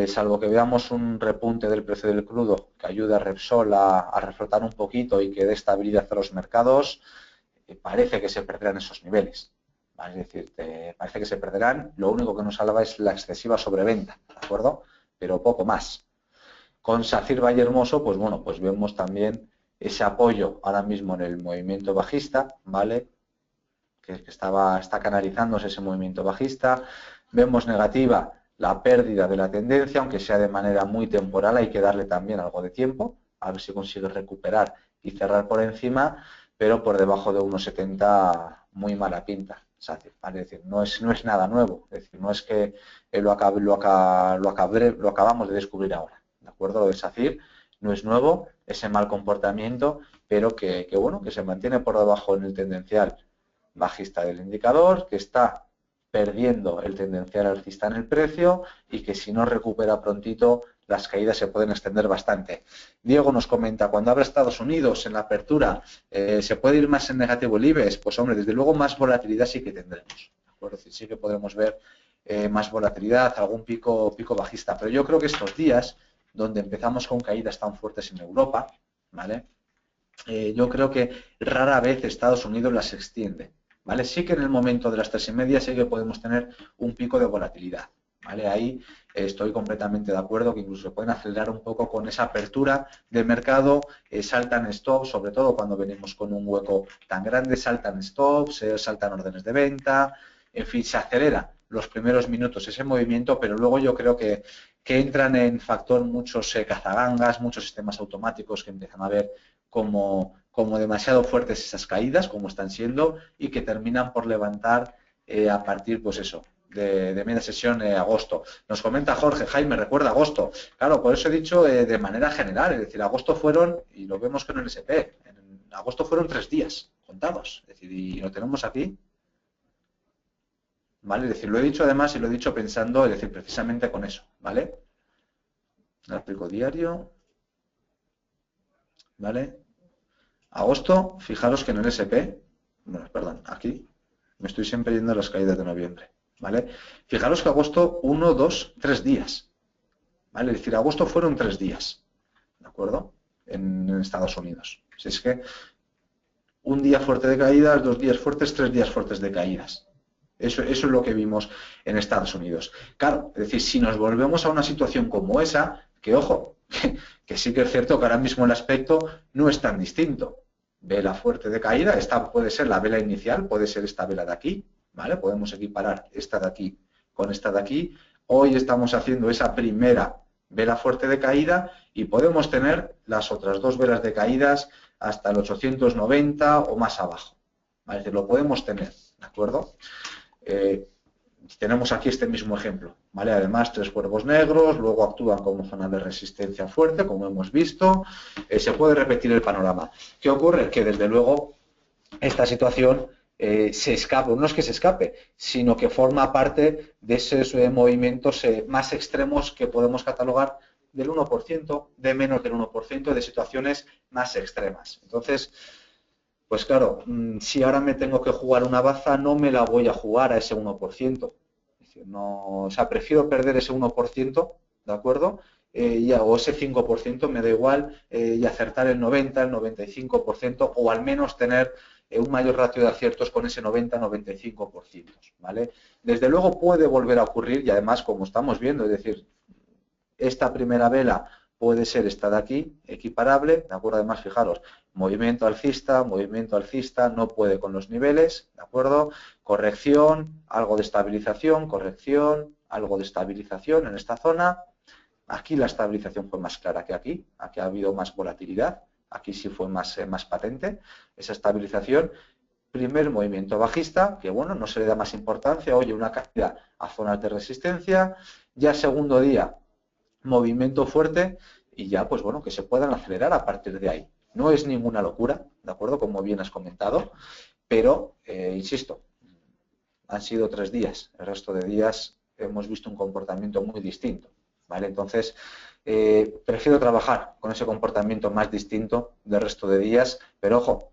Salvo que veamos un repunte del precio del crudo que ayude a Repsol a reflotar un poquito y que dé estabilidad a los mercados, parece que se perderán esos niveles. Es decir, parece que se perderán. Lo único que nos salva es la excesiva sobreventa, ¿de acuerdo? Pero poco más. Con SACIR Valle Hermoso, pues bueno, pues vemos también ese apoyo ahora mismo en el movimiento bajista, ¿vale? Que está canalizándose ese movimiento bajista. Vemos negativa la pérdida de la tendencia, aunque sea de manera muy temporal, hay que darle también algo de tiempo, a ver si consigue recuperar y cerrar por encima, pero por debajo de 1,70 muy mala pinta. ¿Vale? Es decir, no es nada nuevo, es decir, no es que lo acabamos de descubrir ahora, ¿de acuerdo? Lo de SACIR no es nuevo, ese mal comportamiento, pero que bueno, que se mantiene por debajo en el tendencial bajista del indicador, que está perdiendo el tendencial alcista en el precio y que si no recupera prontito las caídas se pueden extender bastante. Diego nos comenta, cuando abre Estados Unidos en la apertura, ¿se puede ir más en negativo el IBEX? Pues hombre, desde luego más volatilidad sí que tendremos, ¿de acuerdo? Sí que podremos ver más volatilidad, algún pico bajista, pero yo creo que estos días, donde empezamos con caídas tan fuertes en Europa, ¿vale? Yo creo que rara vez Estados Unidos las extiende, ¿vale? Sí que en el momento de las 3,5 sí que podemos tener un pico de volatilidad, ¿vale? Ahí estoy completamente de acuerdo que incluso se pueden acelerar un poco con esa apertura de mercado, saltan stops, sobre todo cuando venimos con un hueco tan grande, saltan stops, saltan órdenes de venta, en fin, se acelera los primeros minutos ese movimiento, pero luego yo creo que entran en factor muchos cazagangas, muchos sistemas automáticos que empiezan a ver como demasiado fuertes esas caídas, como están siendo, y que terminan por levantar a partir, pues eso, de media sesión agosto. Nos comenta Jorge, Jaime, recuerda agosto. Claro, por eso he dicho de manera general, es decir, agosto fueron, y lo vemos con el SP, en agosto fueron 3 días contados, es decir, y lo tenemos aquí. ¿Vale? Es decir, lo he dicho además y lo he dicho pensando, es decir, precisamente con eso, ¿vale? Gráfico diario, ¿vale? Agosto, fijaros que en el SP, bueno, perdón, aquí, me estoy siempre yendo a las caídas de noviembre, ¿vale? Fijaros que agosto, 1, 2, 3 días, ¿vale? Es decir, agosto fueron 3 días, ¿de acuerdo? En Estados Unidos. Si es que un día fuerte de caídas, 2 días fuertes, 3 días fuertes de caídas. Eso es lo que vimos en Estados Unidos. Claro, es decir, si nos volvemos a una situación como esa, que ojo, que sí que es cierto que ahora mismo el aspecto no es tan distinto. Vela fuerte de caída, esta puede ser la vela inicial, puede ser esta vela de aquí, ¿vale? Podemos equiparar esta de aquí con esta de aquí. Hoy estamos haciendo esa primera vela fuerte de caída y podemos tener las otras dos velas de caídas hasta el 890 o más abajo. ¿Vale? Es decir, lo podemos tener, ¿de acuerdo? Tenemos aquí este mismo ejemplo, ¿vale? Además, 3 cuervos negros, luego actúan como zona de resistencia fuerte, como hemos visto. Se puede repetir el panorama. ¿Qué ocurre? Que desde luego esta situación se escapa, no es que se escape, sino que forma parte de esos movimientos más extremos que podemos catalogar del 1%, de menos del 1%, de situaciones más extremas. Entonces, pues claro, si ahora me tengo que jugar una baza, no me la voy a jugar a ese 1%. Es decir, no, o sea, prefiero perder ese 1%, ¿de acuerdo? O ese 5% me da igual, y acertar el 90, el 95%, o al menos tener un mayor ratio de aciertos con ese 90-95%, ¿vale? Desde luego puede volver a ocurrir y además, como estamos viendo, es decir, esta primera vela puede ser esta de aquí, equiparable, ¿de acuerdo? Además, fijaros, movimiento alcista, no puede con los niveles, ¿de acuerdo? Corrección, algo de estabilización, corrección, algo de estabilización en esta zona. Aquí la estabilización fue más clara que aquí ha habido más volatilidad, aquí sí fue más patente esa estabilización. Primer movimiento bajista, que bueno, no se le da más importancia, oye, una caída a zonas de resistencia. Ya segundo día, movimiento fuerte y ya, pues bueno, que se puedan acelerar a partir de ahí. No es ninguna locura, ¿de acuerdo? Como bien has comentado, pero, insisto, han sido 3 días. El resto de días hemos visto un comportamiento muy distinto, ¿vale? Entonces, prefiero trabajar con ese comportamiento más distinto del resto de días, pero ojo,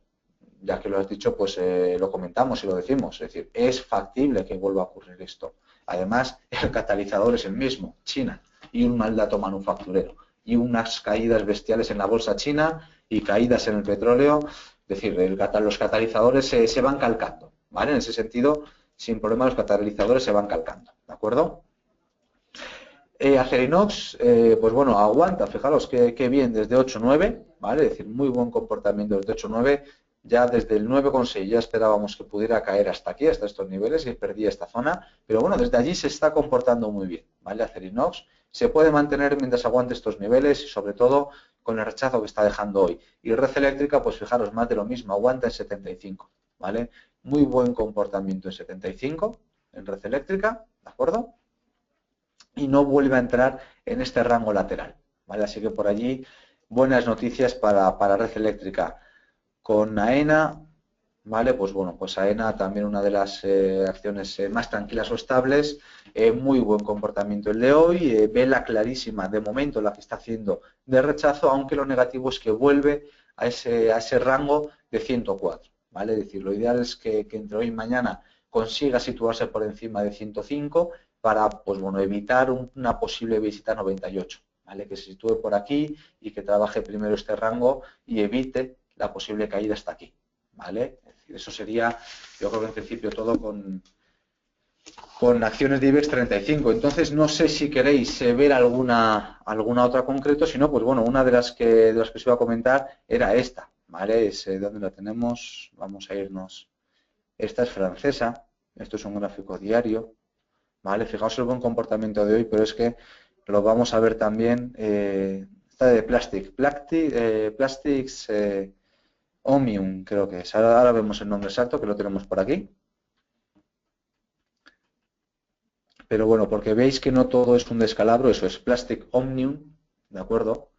ya que lo has dicho, pues lo comentamos y lo decimos, es decir, es factible que vuelva a ocurrir esto. Además, el catalizador es el mismo, China, y un mal dato manufacturero, y unas caídas bestiales en la bolsa china y caídas en el petróleo, es decir, los catalizadores se van calcando, ¿vale? En ese sentido, sin problema, los catalizadores se van calcando, ¿de acuerdo? Acerinox, pues bueno, aguanta, fijaros qué bien desde 8.9, ¿vale? Es decir, muy buen comportamiento desde 8.9, ya desde el 9.6 ya esperábamos que pudiera caer hasta aquí, hasta estos niveles, y perdía esta zona, pero bueno, desde allí se está comportando muy bien, ¿vale? Acerinox se puede mantener mientras aguante estos niveles y sobre todo con el rechazo que está dejando hoy. Y Red Eléctrica, pues fijaros, más de lo mismo, aguanta en 75, ¿vale? Muy buen comportamiento en 75, en Red Eléctrica, ¿de acuerdo? Y no vuelve a entrar en este rango lateral, ¿vale? Así que por allí buenas noticias para Red Eléctrica. Con AENA, ¿vale? Pues bueno, pues AENA también una de las acciones más tranquilas o estables, muy buen comportamiento el de hoy, vela clarísima de momento la que está haciendo de rechazo, aunque lo negativo es que vuelve a ese rango de 104, ¿vale? Es decir, lo ideal es que entre hoy y mañana consiga situarse por encima de 105 para, pues bueno, evitar una posible visita a 98, ¿vale? Que se sitúe por aquí y que trabaje primero este rango y evite la posible caída hasta aquí, ¿vale? Es decir, eso sería, yo creo que en principio todo con acciones de IBEX 35. Entonces, no sé si queréis ver alguna otra concreto, si no, pues bueno, una de las que os iba a comentar era esta, ¿vale? ¿Dónde la tenemos? Vamos a irnos. Esta es francesa, esto es un gráfico diario, ¿vale? Fijaos el buen comportamiento de hoy, pero es que lo vamos a ver también, esta de Plastics Omnium, creo que es. Ahora vemos el nombre exacto, que lo tenemos por aquí. Pero bueno, porque veis que no todo es un descalabro, eso es Plastic Omnium, ¿de acuerdo?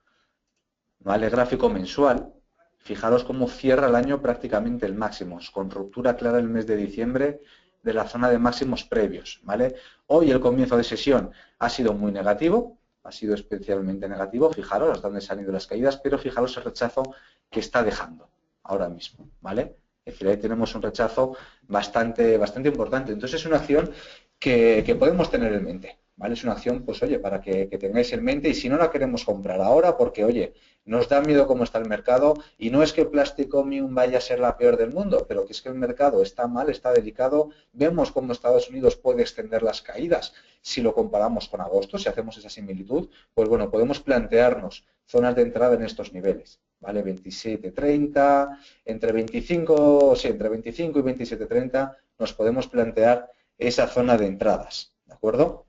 ¿Vale? Gráfico mensual. Fijaros cómo cierra el año prácticamente el máximo, con ruptura clara el mes de diciembre de la zona de máximos previos, ¿vale? Hoy el comienzo de sesión ha sido muy negativo, ha sido especialmente negativo, fijaros hasta dónde han ido las caídas, pero fijaros el rechazo que está dejando ahora mismo, ¿vale? Es decir, ahí tenemos un rechazo bastante importante. Entonces es una acción que podemos tener en mente, ¿vale? Es una acción, pues oye, para que tengáis en mente y si no la queremos comprar ahora porque, oye, nos da miedo cómo está el mercado y no es que Plasticomium vaya a ser la peor del mundo, pero que es que el mercado está mal, está delicado, vemos cómo Estados Unidos puede extender las caídas si lo comparamos con agosto, si hacemos esa similitud, pues bueno, podemos plantearnos zonas de entrada en estos niveles, ¿vale? 27.30, entre 25, sí, entre 25 y 27.30 nos podemos plantear esa zona de entradas, ¿de acuerdo?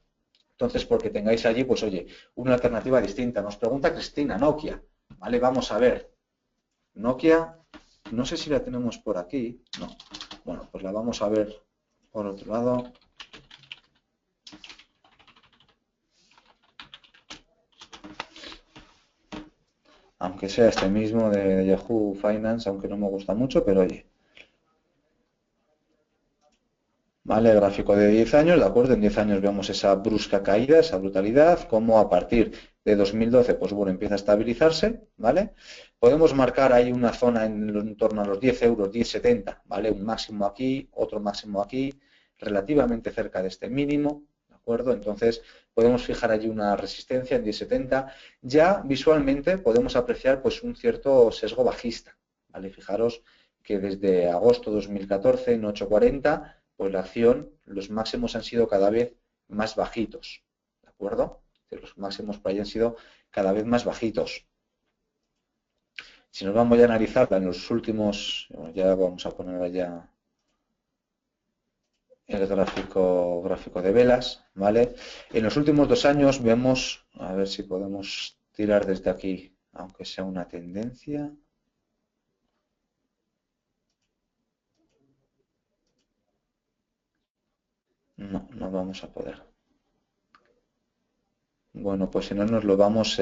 Entonces, porque tengáis allí, pues oye, una alternativa distinta. Nos pregunta Cristina, Nokia, ¿vale? Vamos a ver. Nokia, no sé si la tenemos por aquí, no. Bueno, pues la vamos a ver por otro lado. Aunque sea este mismo de Yahoo Finance, aunque no me gusta mucho, pero oye. ¿Vale? Gráfico de 10 años, ¿de acuerdo? En 10 años vemos esa brusca caída, esa brutalidad, como a partir de 2012, pues bueno, empieza a estabilizarse, ¿vale? Podemos marcar ahí una zona en torno a los 10 euros, 10,70, ¿vale? Un máximo aquí, otro máximo aquí, relativamente cerca de este mínimo, ¿de acuerdo? Entonces, podemos fijar allí una resistencia en 10,70. Ya visualmente podemos apreciar pues un cierto sesgo bajista, ¿vale? Fijaros que desde agosto 2014 en 8,40 pues la acción, los máximos han sido cada vez más bajitos, ¿de acuerdo? Los máximos por ahí han sido cada vez más bajitos. Si nos vamos a analizarla en los últimos, ya vamos a poner allá el gráfico de velas, ¿vale? En los últimos 2 años vemos, a ver si podemos tirar desde aquí, aunque sea una tendencia. No, no vamos a poder. Bueno, pues si no nos lo vamos,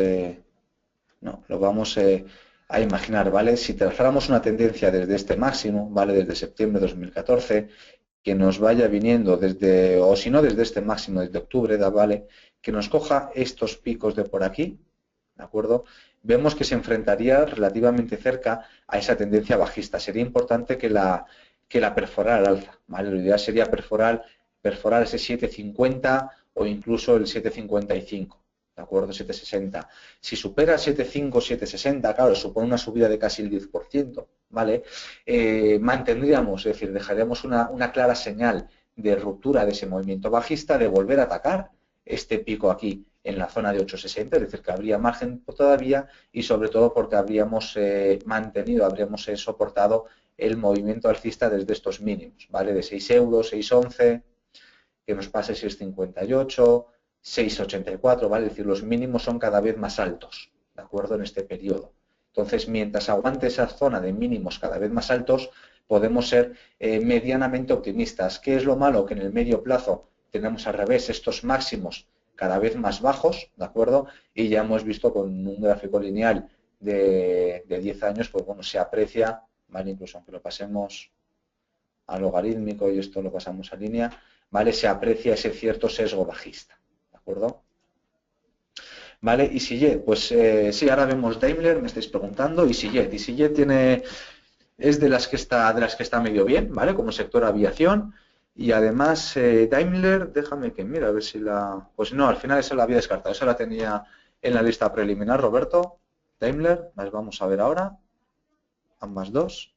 a imaginar, ¿vale? Si trazáramos una tendencia desde este máximo, ¿vale? Desde septiembre de 2014, que nos vaya viniendo desde, o si no, desde este máximo desde octubre, ¿vale? Que nos coja estos picos de por aquí, ¿de acuerdo? Vemos que se enfrentaría relativamente cerca a esa tendencia bajista. Sería importante que la perforara al alza, ¿vale? Lo ideal sería perforar ese 7,50 o incluso el 7,55. ¿De acuerdo? 7,60. Si supera 7,5, 7,60, claro, supone una subida de casi el 10%, ¿vale? Mantendríamos, es decir, dejaríamos una clara señal de ruptura de ese movimiento bajista, de volver a atacar este pico aquí en la zona de 8,60, es decir, que habría margen todavía y sobre todo porque habríamos habríamos soportado el movimiento alcista desde estos mínimos, ¿vale? De 6 euros, 6,11, que nos pase 6,58, 6,84, ¿vale? Es decir, los mínimos son cada vez más altos, ¿de acuerdo? En este periodo. Entonces, mientras aguante esa zona de mínimos cada vez más altos, podemos ser medianamente optimistas. ¿Qué es lo malo? Que en el medio plazo tenemos al revés estos máximos cada vez más bajos, ¿de acuerdo? Y ya hemos visto con un gráfico lineal de 10 años, pues bueno, se aprecia, ¿vale? Incluso aunque lo pasemos a logarítmico y esto lo pasamos a línea, ¿vale? Se aprecia ese cierto sesgo bajista, ¿de acuerdo? ¿Vale? EasyJet, pues sí, ahora vemos Daimler, me estáis preguntando, EasyJet tiene, es de las que está medio bien, ¿vale? Como sector aviación, y además Daimler, déjame que mire a ver si pues no, al final esa la había descartado, esa la tenía en la lista preliminar, Roberto. Daimler, las vamos a ver ahora, ambas dos.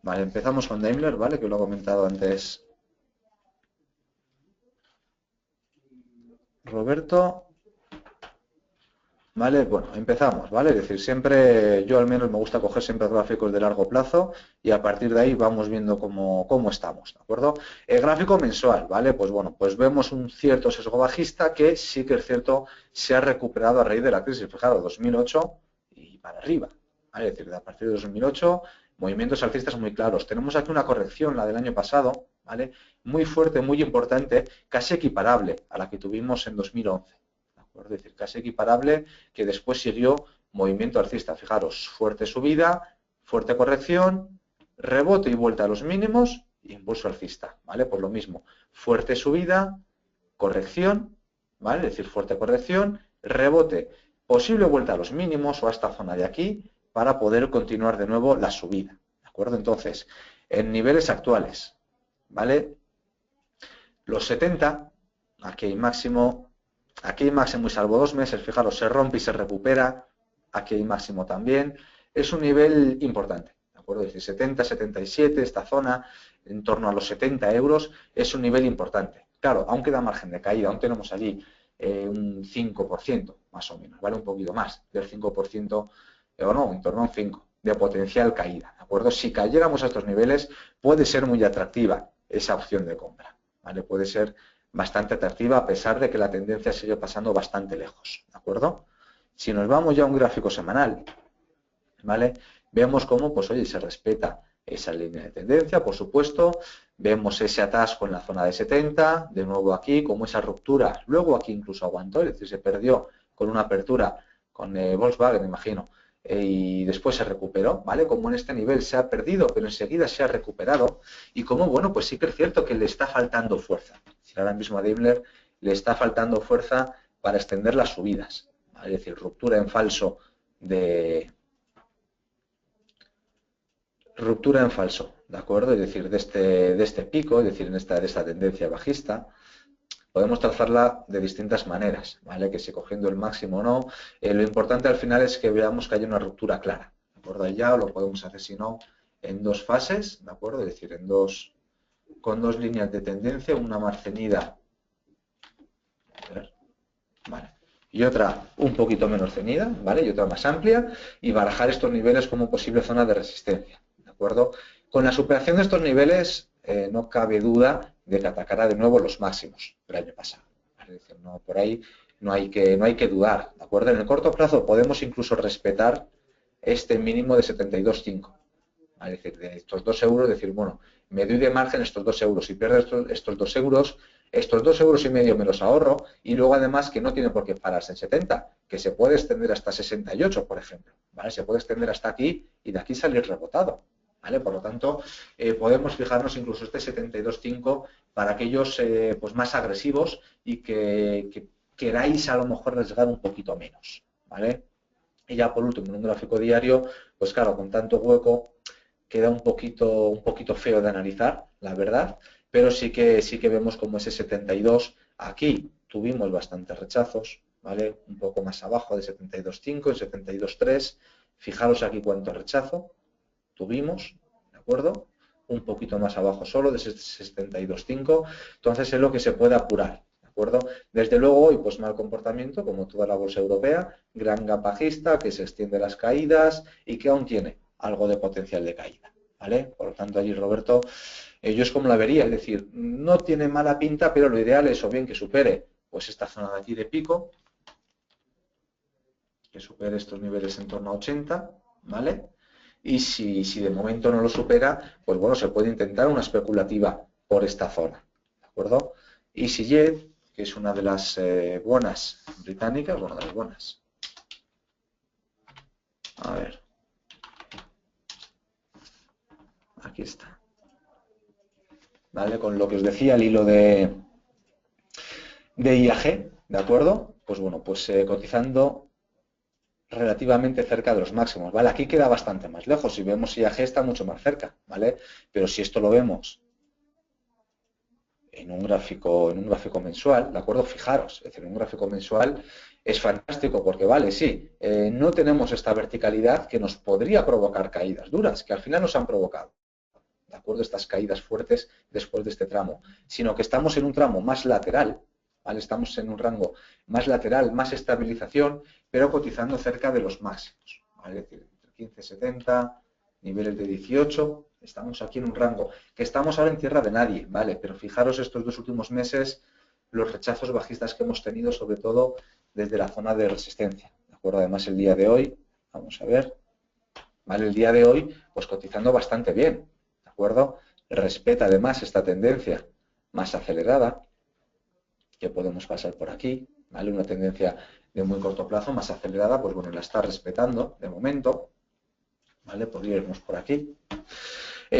Vale, empezamos con Daimler, ¿vale? Que lo he comentado antes Roberto. ¿Vale? Bueno, empezamos, ¿vale? Es decir, siempre, yo al menos me gusta coger siempre gráficos de largo plazo y a partir de ahí vamos viendo cómo estamos, ¿de acuerdo? El gráfico mensual, ¿vale? Pues bueno, pues vemos un cierto sesgo bajista que sí que es cierto se ha recuperado a raíz de la crisis, fijaros, 2008 y para arriba, ¿vale? Es decir, a partir de 2008, movimientos alcistas muy claros. Tenemos aquí una corrección, la del año pasado, ¿vale? Muy fuerte, muy importante, casi equiparable a la que tuvimos en 2011. Es decir, casi equiparable, que después siguió movimiento alcista. Fijaros, fuerte subida, fuerte corrección, rebote y vuelta a los mínimos y impulso alcista, ¿vale? Pues lo mismo, fuerte subida, corrección, ¿vale? Es decir, fuerte corrección, rebote, posible vuelta a los mínimos o a esta zona de aquí para poder continuar de nuevo la subida, ¿de acuerdo? Entonces, en niveles actuales, ¿vale? Los 70, aquí hay máximo y salvo 2 meses, fijaros, se rompe y se recupera, aquí hay máximo también, es un nivel importante, ¿de acuerdo? Es decir, 70, 77, esta zona, en torno a los 70 euros, es un nivel importante. Claro, aún queda margen de caída, aún tenemos allí un 5%, más o menos, ¿vale? Un poquito más del 5%, o no, en torno a un 5% de potencial caída, ¿de acuerdo? Si cayéramos a estos niveles, puede ser muy atractiva esa opción de compra, ¿vale? Puede ser bastante atractiva a pesar de que la tendencia sigue pasando bastante lejos, ¿de acuerdo? Si nos vamos ya a un gráfico semanal, ¿vale? Vemos cómo, pues oye, se respeta esa línea de tendencia, por supuesto, vemos ese atasco en la zona de 70, de nuevo aquí, como esa ruptura, luego aquí incluso aguantó, es decir, se perdió con una apertura con Volkswagen, imagino, y después se recuperó, ¿vale? Como en este nivel se ha perdido, pero enseguida se ha recuperado, y como, bueno, pues sí que es cierto que le está faltando fuerza. Es decir, ahora mismo a Daimler le está faltando fuerza para extender las subidas, ¿vale? Es decir, ruptura en falso ¿de acuerdo? Es decir, de este pico, es decir, de esta tendencia bajista, podemos trazarla de distintas maneras, ¿vale? Que si cogiendo el máximo o no, lo importante al final es que veamos que hay una ruptura clara, ¿de acuerdo? Ya lo podemos hacer, si no, en 2 fases, ¿de acuerdo? Es decir, con 2 líneas de tendencia, una más ceñida, ¿vale? Y otra un poquito menos ceñida, ¿vale? Y otra más amplia, y barajar estos niveles como posible zona de resistencia, ¿de acuerdo? Con la superación de estos niveles no cabe duda de que atacará de nuevo los máximos del año pasado, ¿vale? Es decir, no, por ahí no hay que dudar, ¿de acuerdo? En el corto plazo podemos incluso respetar este mínimo de 72,5, ¿vale? Es decir, de estos 2 euros, decir, bueno, me doy de margen estos 2 euros, si pierdo estos 2 euros, estos 2,5 euros me los ahorro, y luego además que no tiene por qué pararse en 70, que se puede extender hasta 68, por ejemplo, ¿vale? Se puede extender hasta aquí y de aquí salir rebotado, ¿vale? Por lo tanto, podemos fijarnos incluso este 72,5 para aquellos pues más agresivos y que queráis a lo mejor arriesgar un poquito menos, ¿vale? Y ya por último, en un gráfico diario, pues claro, con tanto hueco queda un poquito feo de analizar, la verdad, pero sí que vemos como ese 72, aquí tuvimos bastantes rechazos, ¿vale? Un poco más abajo de 72,5, en 72,3, fijaros aquí cuánto rechazo tuvimos, ¿de acuerdo? Un poquito más abajo solo de 72,5, entonces es lo que se puede apurar, ¿de acuerdo? Desde luego hoy, pues mal comportamiento, como toda la bolsa europea, gran gap bajista, que se extiende las caídas y que aún tiene algo de potencial de caída, ¿vale? Por lo tanto, allí Roberto, yo es como la vería, es decir, no tiene mala pinta, pero lo ideal es o bien que supere pues esta zona de aquí de pico, que supere estos niveles en torno a 80, ¿vale? Y si de momento no lo supera, pues bueno, se puede intentar una especulativa por esta zona, ¿de acuerdo? EasyJet, que es una de las buenas británicas, bueno, de las buenas. A ver. Aquí está. ¿Vale? Con lo que os decía, el hilo de IAG, ¿de acuerdo? Pues bueno, pues cotizando relativamente cerca de los máximos, ¿vale? Aquí queda bastante más lejos, si vemos IAG está mucho más cerca, ¿vale? Pero si esto lo vemos en un gráfico mensual, ¿de acuerdo? Fijaros, es decir, en un gráfico mensual es fantástico porque, vale, sí, no tenemos esta verticalidad que nos podría provocar caídas duras, que al final nos han provocado, ¿de acuerdo? Estas caídas fuertes después de este tramo, sino que estamos en un tramo más lateral, ¿vale? Estamos en un rango más lateral, más estabilización, pero cotizando cerca de los máximos, ¿vale? Es decir, entre 15,70, niveles de 18, estamos aquí en un rango, que estamos ahora en tierra de nadie, ¿vale? Pero fijaros estos 2 últimos meses, los rechazos bajistas que hemos tenido, sobre todo desde la zona de resistencia, ¿de acuerdo? Además, el día de hoy, vamos a ver, ¿vale? El día de hoy, pues cotizando bastante bien, ¿de acuerdo? Respeta además esta tendencia más acelerada, que podemos pasar por aquí, ¿vale? Una tendencia de muy corto plazo más acelerada, pues bueno, la está respetando de momento, ¿vale? Podríamos por aquí.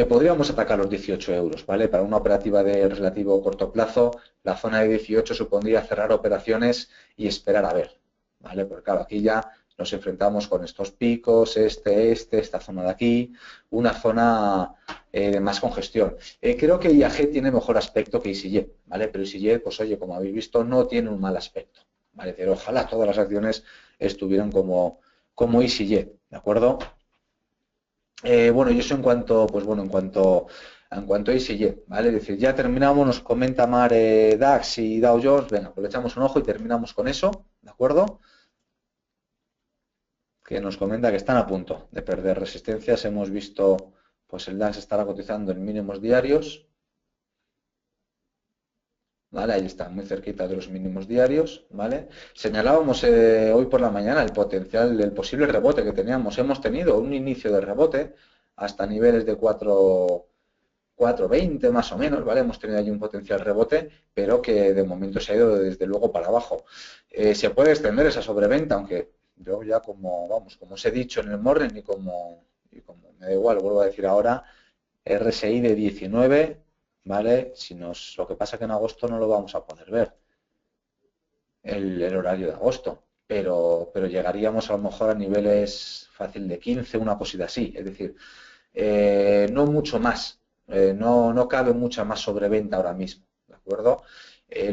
Podríamos atacar los 18 euros, ¿vale? Para una operativa de relativo corto plazo, la zona de 18 supondría cerrar operaciones y esperar a ver, ¿vale? Porque claro, aquí ya nos enfrentamos con estos picos, esta zona de aquí, una zona de más congestión. Creo que IAG tiene mejor aspecto que ISIG, ¿vale? Pero ISIG, pues oye, como habéis visto, no tiene un mal aspecto, ¿vale? Pero ojalá todas las acciones estuvieran como ISIG, ¿de acuerdo? Bueno, y eso en cuanto, pues bueno, en cuanto a ISIG, ¿vale? Es decir, ya terminamos, nos comenta Mar DAX y Dow Jones, venga, pues le echamos un ojo y terminamos con eso, ¿de acuerdo? Que nos comenta que están a punto de perder resistencias. Hemos visto, pues el DAX estará cotizando en mínimos diarios, ¿vale? Ahí está, muy cerquita de los mínimos diarios, ¿vale? Señalábamos hoy por la mañana el potencial, el posible rebote que teníamos. Hemos tenido un inicio de rebote hasta niveles de 4.20 más o menos, ¿vale? Hemos tenido ahí un potencial rebote, pero que de momento se ha ido desde luego para abajo. Se puede extender esa sobreventa, aunque yo ya como os he dicho en el morning y como me da igual, vuelvo a decir ahora, RSI de 19, ¿vale? Lo que pasa que en agosto no lo vamos a poder ver, el horario de agosto, pero llegaríamos a lo mejor a niveles fácil de 15, una cosita así, es decir, no mucho más, no cabe mucha más sobreventa ahora mismo, ¿de acuerdo?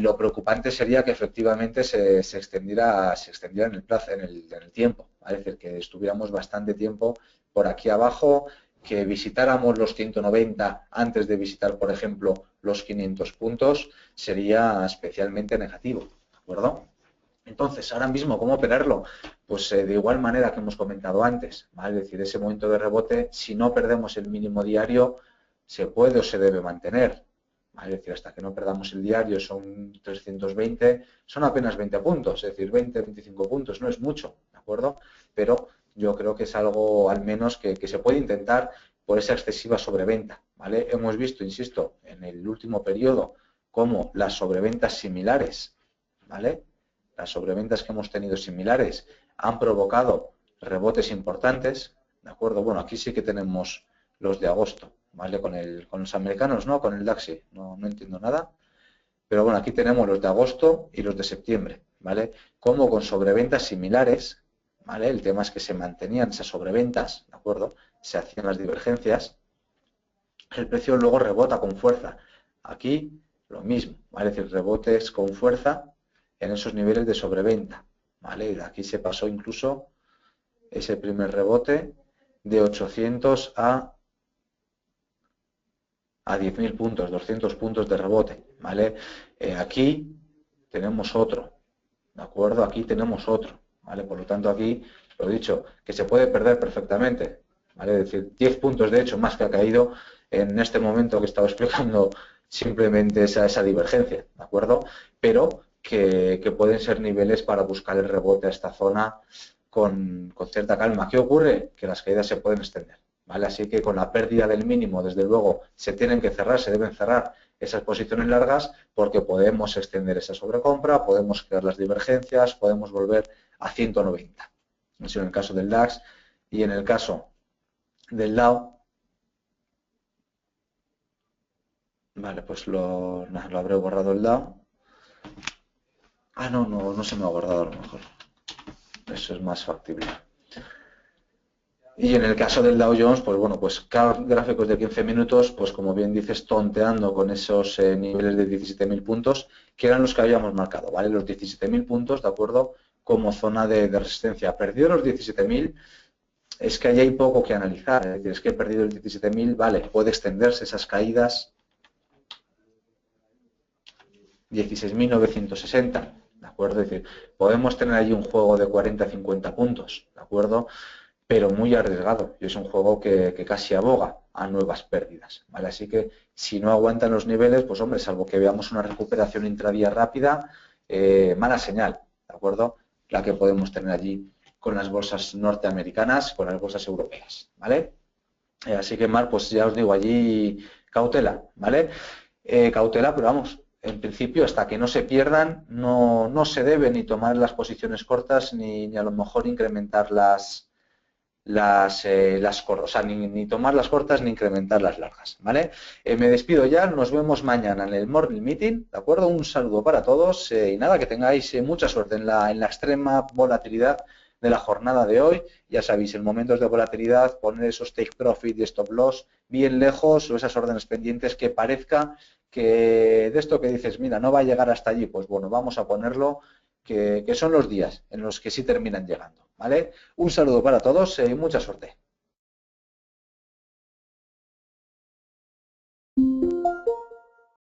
Lo preocupante sería que efectivamente se extendiera en el plazo, en el tiempo, ¿vale? Es decir, que estuviéramos bastante tiempo por aquí abajo, que visitáramos los 190 antes de visitar, por ejemplo, los 500 puntos, sería especialmente negativo, ¿de acuerdo? Entonces, ahora mismo, ¿cómo operarlo? Pues de igual manera que hemos comentado antes, ¿vale? Es decir, ese momento de rebote, si no perdemos el mínimo diario, se puede o se debe mantener, ¿vale? Es decir, hasta que no perdamos el diario son 320, son apenas 20 puntos, es decir, 20, 25 puntos, no es mucho, ¿de acuerdo? Pero yo creo que es algo al menos que se puede intentar por esa excesiva sobreventa, ¿vale? Hemos visto, insisto, en el último periodo cómo las sobreventas similares, ¿vale? Las sobreventas que hemos tenido similares han provocado rebotes importantes, ¿de acuerdo? Bueno, aquí sí que tenemos los de agosto, ¿vale? Con los americanos, ¿no? Con el DAXI, no entiendo nada. Pero bueno, aquí tenemos los de agosto y los de septiembre, ¿vale? Como con sobreventas similares, ¿vale? El tema es que se mantenían esas sobreventas, ¿de acuerdo? Se hacían las divergencias. El precio luego rebota con fuerza. Aquí lo mismo, ¿vale? Es decir, rebotes con fuerza en esos niveles de sobreventa, ¿vale? Y aquí se pasó incluso ese primer rebote de 800 a 10.000 puntos, 200 puntos de rebote, ¿vale? Aquí tenemos otro, ¿de acuerdo? Aquí tenemos otro, ¿vale? Por lo tanto, aquí, lo he dicho, que se puede perder perfectamente, ¿vale? Es decir, 10 puntos, de hecho, más que ha caído en este momento que estaba explicando simplemente esa divergencia, ¿de acuerdo? Pero que pueden ser niveles para buscar el rebote a esta zona con cierta calma. ¿Qué ocurre? Que las caídas se pueden extender, ¿vale? Así que con la pérdida del mínimo, desde luego, se deben cerrar esas posiciones largas porque podemos extender esa sobrecompra, podemos crear las divergencias, podemos volver a 190. Eso en el caso del DAX y en el caso del Dow, vale, pues lo habré borrado el Dow. Ah, no se me ha guardado a lo mejor. Eso es más factible. Y en el caso del Dow Jones, pues bueno, pues gráficos de 15 minutos, pues como bien dices, tonteando con esos niveles de 17.000 puntos, que eran los que habíamos marcado, ¿vale? Los 17.000 puntos, ¿de acuerdo? Como zona de resistencia. Perdido los 17.000, es que ahí hay poco que analizar. Es decir, es que he perdido el 17.000, vale, puede extenderse esas caídas. 16.960, ¿de acuerdo? Es decir, podemos tener ahí un juego de 40-50 puntos, ¿de acuerdo? Pero muy arriesgado y es un juego que casi aboga a nuevas pérdidas, ¿vale? Así que si no aguantan los niveles, pues hombre, salvo que veamos una recuperación intradía rápida, mala señal, ¿de acuerdo? La que podemos tener allí con las bolsas norteamericanas, con las bolsas europeas, ¿vale? Así que, Mar, pues ya os digo, allí cautela, ¿vale? Cautela, pero vamos, en principio, hasta que no se pierdan, no se debe ni tomar las posiciones cortas ni a lo mejor incrementar o sea, ni tomar las cortas ni incrementar las largas, ¿vale? Me despido ya, nos vemos mañana en el Morning Meeting, ¿de acuerdo? Un saludo para todos y nada, que tengáis mucha suerte en la extrema volatilidad de la jornada de hoy. Ya sabéis, en momentos de volatilidad, poner esos take profit y stop loss bien lejos o esas órdenes pendientes que parezca que de esto que dices, mira, no va a llegar hasta allí, pues bueno, vamos a ponerlo, que son los días en los que sí terminan llegando, ¿vale? Un saludo para todos y mucha suerte.